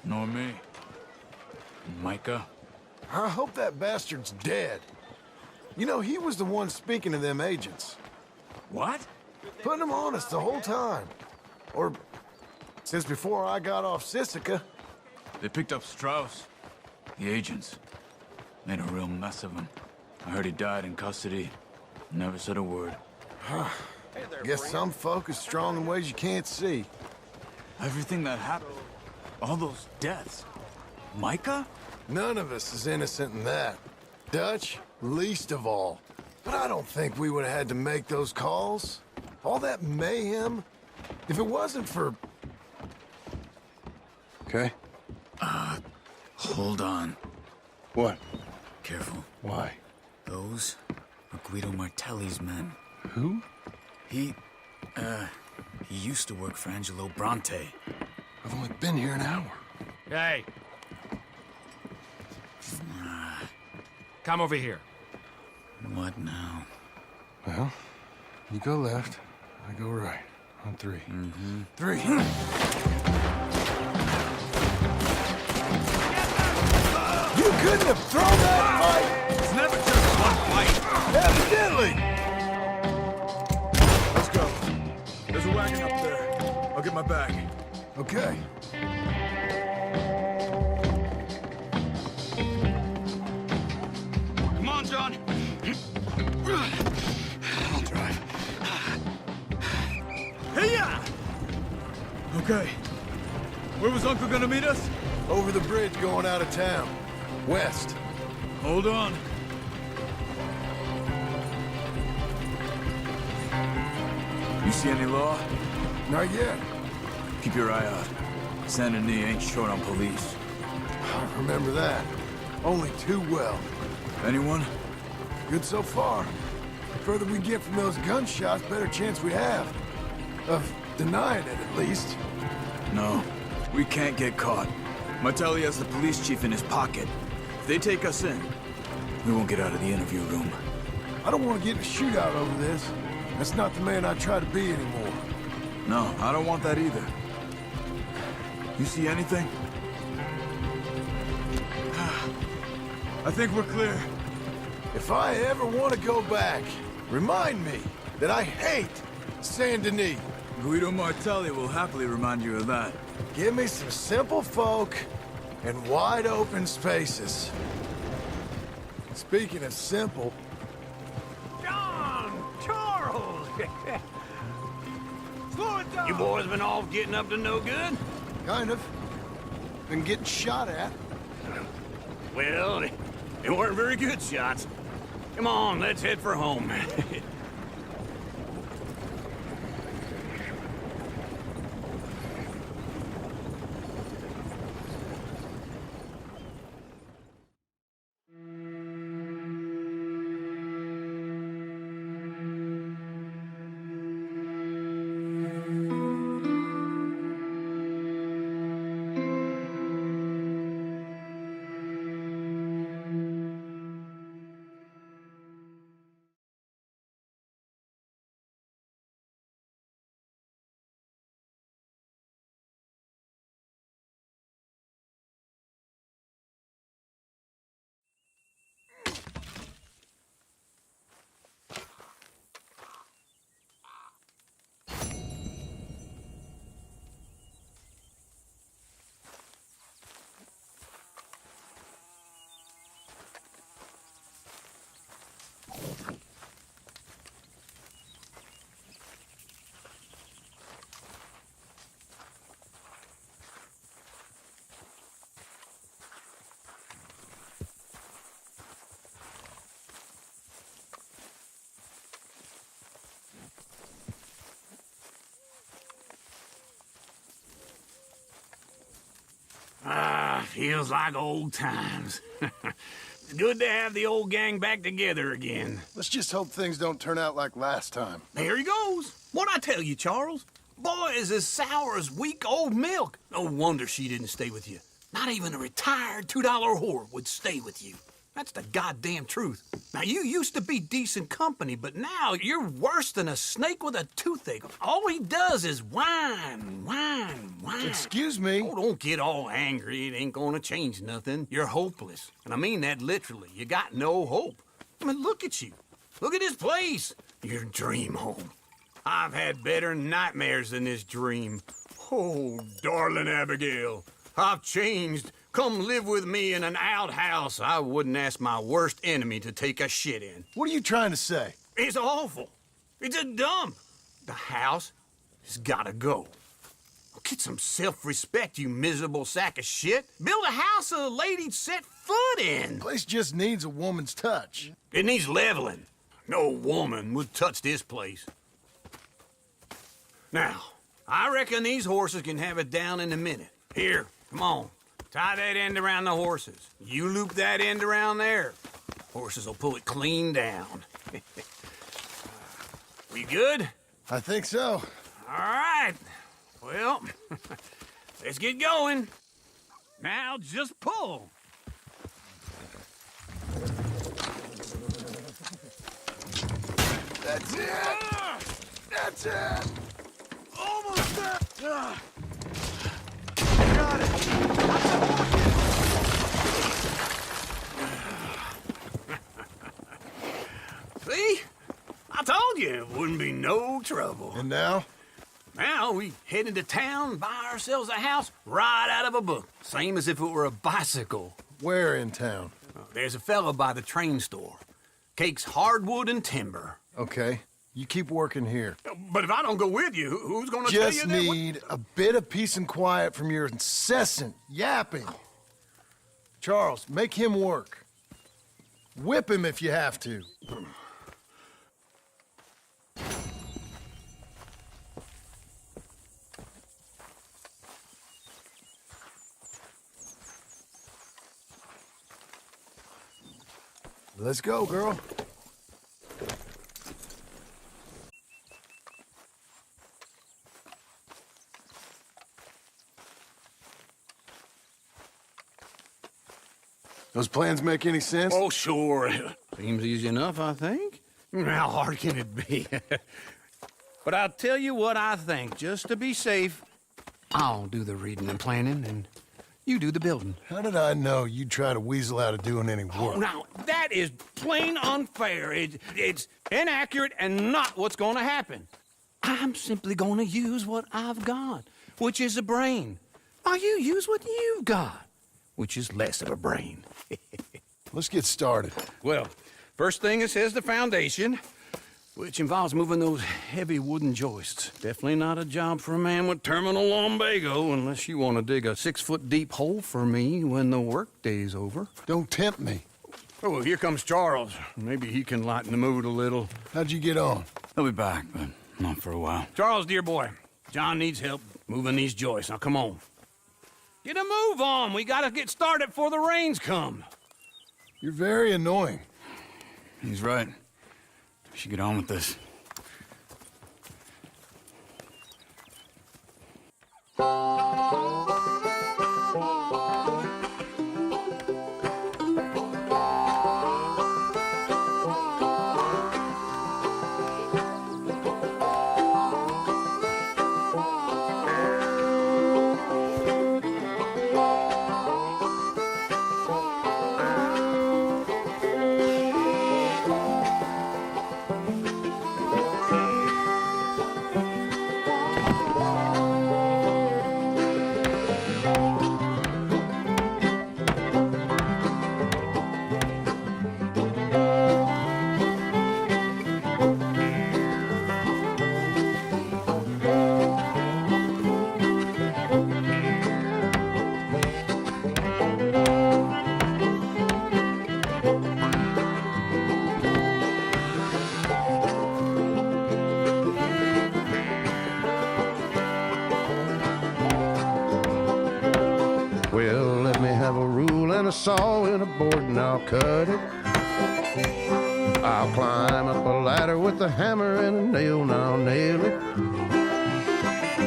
Nor me. Micah? I hope that bastard's dead. You know, he was the one speaking to them agents. What? Putting them on us the whole time. Or since before I got off Sisika. They picked up Strauss. The agents. Made a real mess of him. I heard he died in custody. Never said a word. Guess some folk is strong in ways you can't see. Everything that happened. All those deaths. Micah? None of us is innocent in that. Dutch, least of all. But I don't think we would have had to make those calls. All that mayhem. If it wasn't for... Okay? Hold on. What? Careful. Why? Those are Guido Martelli's men. Who? He used to work for Angelo Bronte. I've only been here an hour. Hey. Come over here. What now? Well, you go left, I go right. On three. Mm-hmm. 3. You couldn't have thrown that fight! It's never just one fight! Evidently! Let's go. There's a wagon up there. I'll get my bag. Okay. Come on, John. I'll drive. Hey-ya! Okay. Where was Uncle gonna meet us? Over the bridge going out of town. West. Hold on. You see any law? Not yet. Keep your eye out. Saint Denis ain't short on police. I remember that. Only too well. Anyone? Good so far. The further we get from those gunshots, better chance we have. Of denying it, at least. No. We can't get caught. Martelli has the police chief in his pocket. If they take us in, we won't get out of the interview room. I don't want to get in a shootout over this. That's not the man I try to be anymore. No, I don't want that either. You see anything? I think we're clear. If I ever want to go back, remind me that I hate Saint Denis. Guido Martelli will happily remind you of that. Give me some simple folk and wide open spaces. Speaking of simple... John! Charles! Slow it down! You boys been off getting up to no good? Kind of. Been getting shot at. Well, they weren't very good shots. Come on, let's head for home. Feels like old times. It's good to have the old gang back together again. Let's just hope things don't turn out like last time. There he goes. What'd I tell you, Charles? Boy is as sour as weak old milk. No wonder she didn't stay with you. Not even a retired $2 whore would stay with you. That's the goddamn truth. Now, you used to be decent company, but now you're worse than a snake with a toothache. All he does is whine, whine, whine. Excuse me? Oh, don't get all angry. It ain't gonna change nothing. You're hopeless. And I mean that literally. You got no hope. I mean, look at you. Look at this place. Your dream home. I've had better nightmares than this dream. Oh, darling Abigail, I've changed. Come live with me in an outhouse I wouldn't ask my worst enemy to take a shit in. What are you trying to say? It's awful. It's a dump. The house has gotta go. Get some self-respect, you miserable sack of shit. Build a house a lady'd set foot in. The place just needs a woman's touch. It needs leveling. No woman would touch this place. Now, I reckon these horses can have it down in a minute. Here, come on. Tie that end around the horses. You loop that end around there. Horses will pull it clean down. We good? I think so. All right. Well, let's get going. Now just pull. That's it! That's it! Almost there! Got it! See? I told you it wouldn't be no trouble. And now? Now we head into town, buy ourselves a house right out of a book. Same as if it were a bicycle. Where in town? There's a fella by the train store. Cakes hardwood and timber. Okay. You keep working here. But if I don't go with you, who's gonna tell you Just that? need a bit of peace and quiet from your incessant yapping. Charles, make him work. Whip him if you have to. Let's go, girl. Those plans make any sense? Oh, sure. Seems easy enough, I think. How hard can it be? But I'll tell you what I think, just to be safe. I'll do the reading and planning, and You do the building. How did I know you'd try to weasel out of doing any work? Now, that is plain unfair. It's inaccurate and not what's going to happen. I'm simply going to use what I've got, which is a brain. While you use what you've got, which is less of a brain. Let's get started. Well, first thing it says the foundation, which involves moving those heavy wooden joists. Definitely not a job for a man with terminal lumbago unless you want to dig a 6-foot deep hole for me when the workday's over. Don't tempt me. Oh, here comes Charles. Maybe he can lighten the mood a little. How'd you get on? He'll be back, but not for a while. Charles, dear boy, John needs help moving these joists. Now, come on. Get a move on. We gotta get started before the rains come. You're very annoying. He's right. We should get on with this. Well, let me have a rule and a saw and a board and I'll cut it. I'll climb up a ladder with a hammer and a nail and I'll nail it.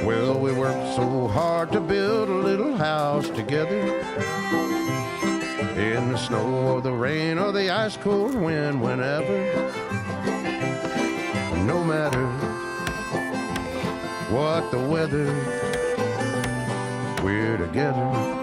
Well, we worked so hard to build a little house together. In the snow or the rain or the ice cold wind, whenever. No matter what the weather, we're together.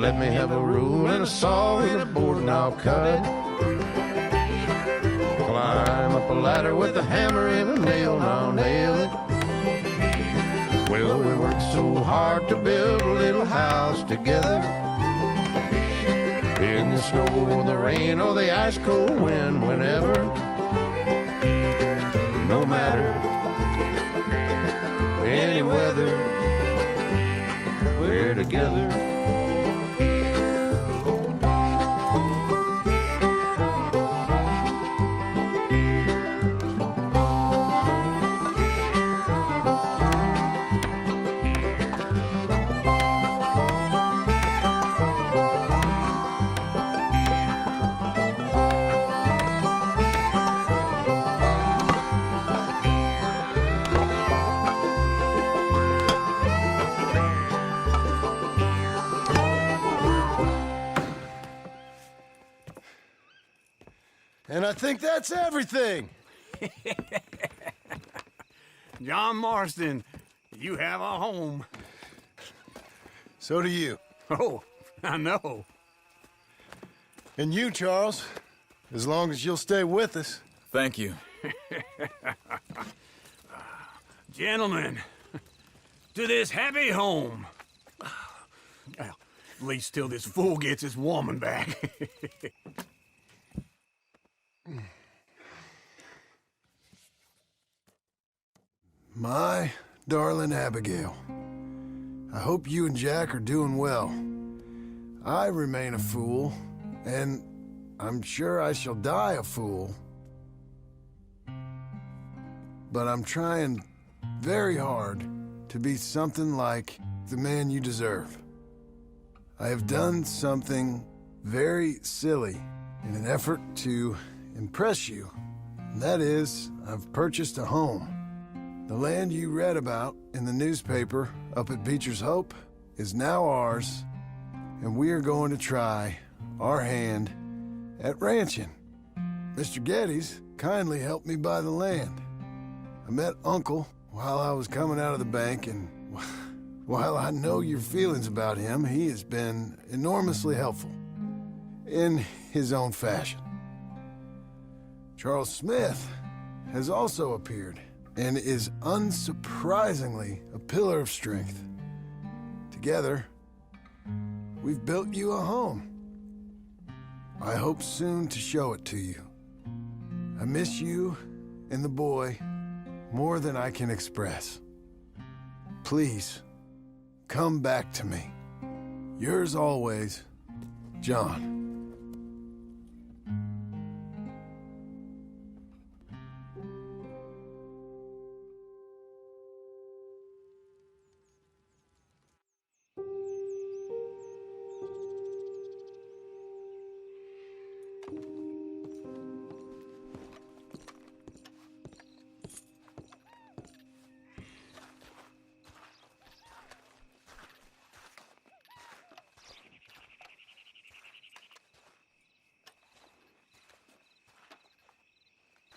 Let me have a rule and a saw and a board and I'll cut it. Climb up a ladder with a hammer and a nail and I'll nail it. Well, we worked so hard to build a little house together. In the snow or the rain or the ice cold wind, whenever. No matter any weather, we're together. And I think that's everything. John Marston, you have a home. So do you. Oh, I know. And you, Charles, as long as you'll stay with us. Thank you. Gentlemen, to this happy home. Well, at least till this fool gets his woman back. My darling Abigail, I hope you and Jack are doing well. I remain a fool, and I'm sure I shall die a fool. But I'm trying very hard to be something like the man you deserve. I have done something very silly in an effort to impress you. And that is, I've purchased a home. The land you read about in the newspaper up at Beecher's Hope is now ours, and we are going to try our hand at ranching. Mr. Geddes kindly helped me buy the land. I met Uncle while I was coming out of the bank, and while I know your feelings about him, he has been enormously helpful in his own fashion. Charles Smith has also appeared and is unsurprisingly a pillar of strength. Together, we've built you a home. I hope soon to show it to you. I miss you and the boy more than I can express. Please, come back to me. Yours always, John.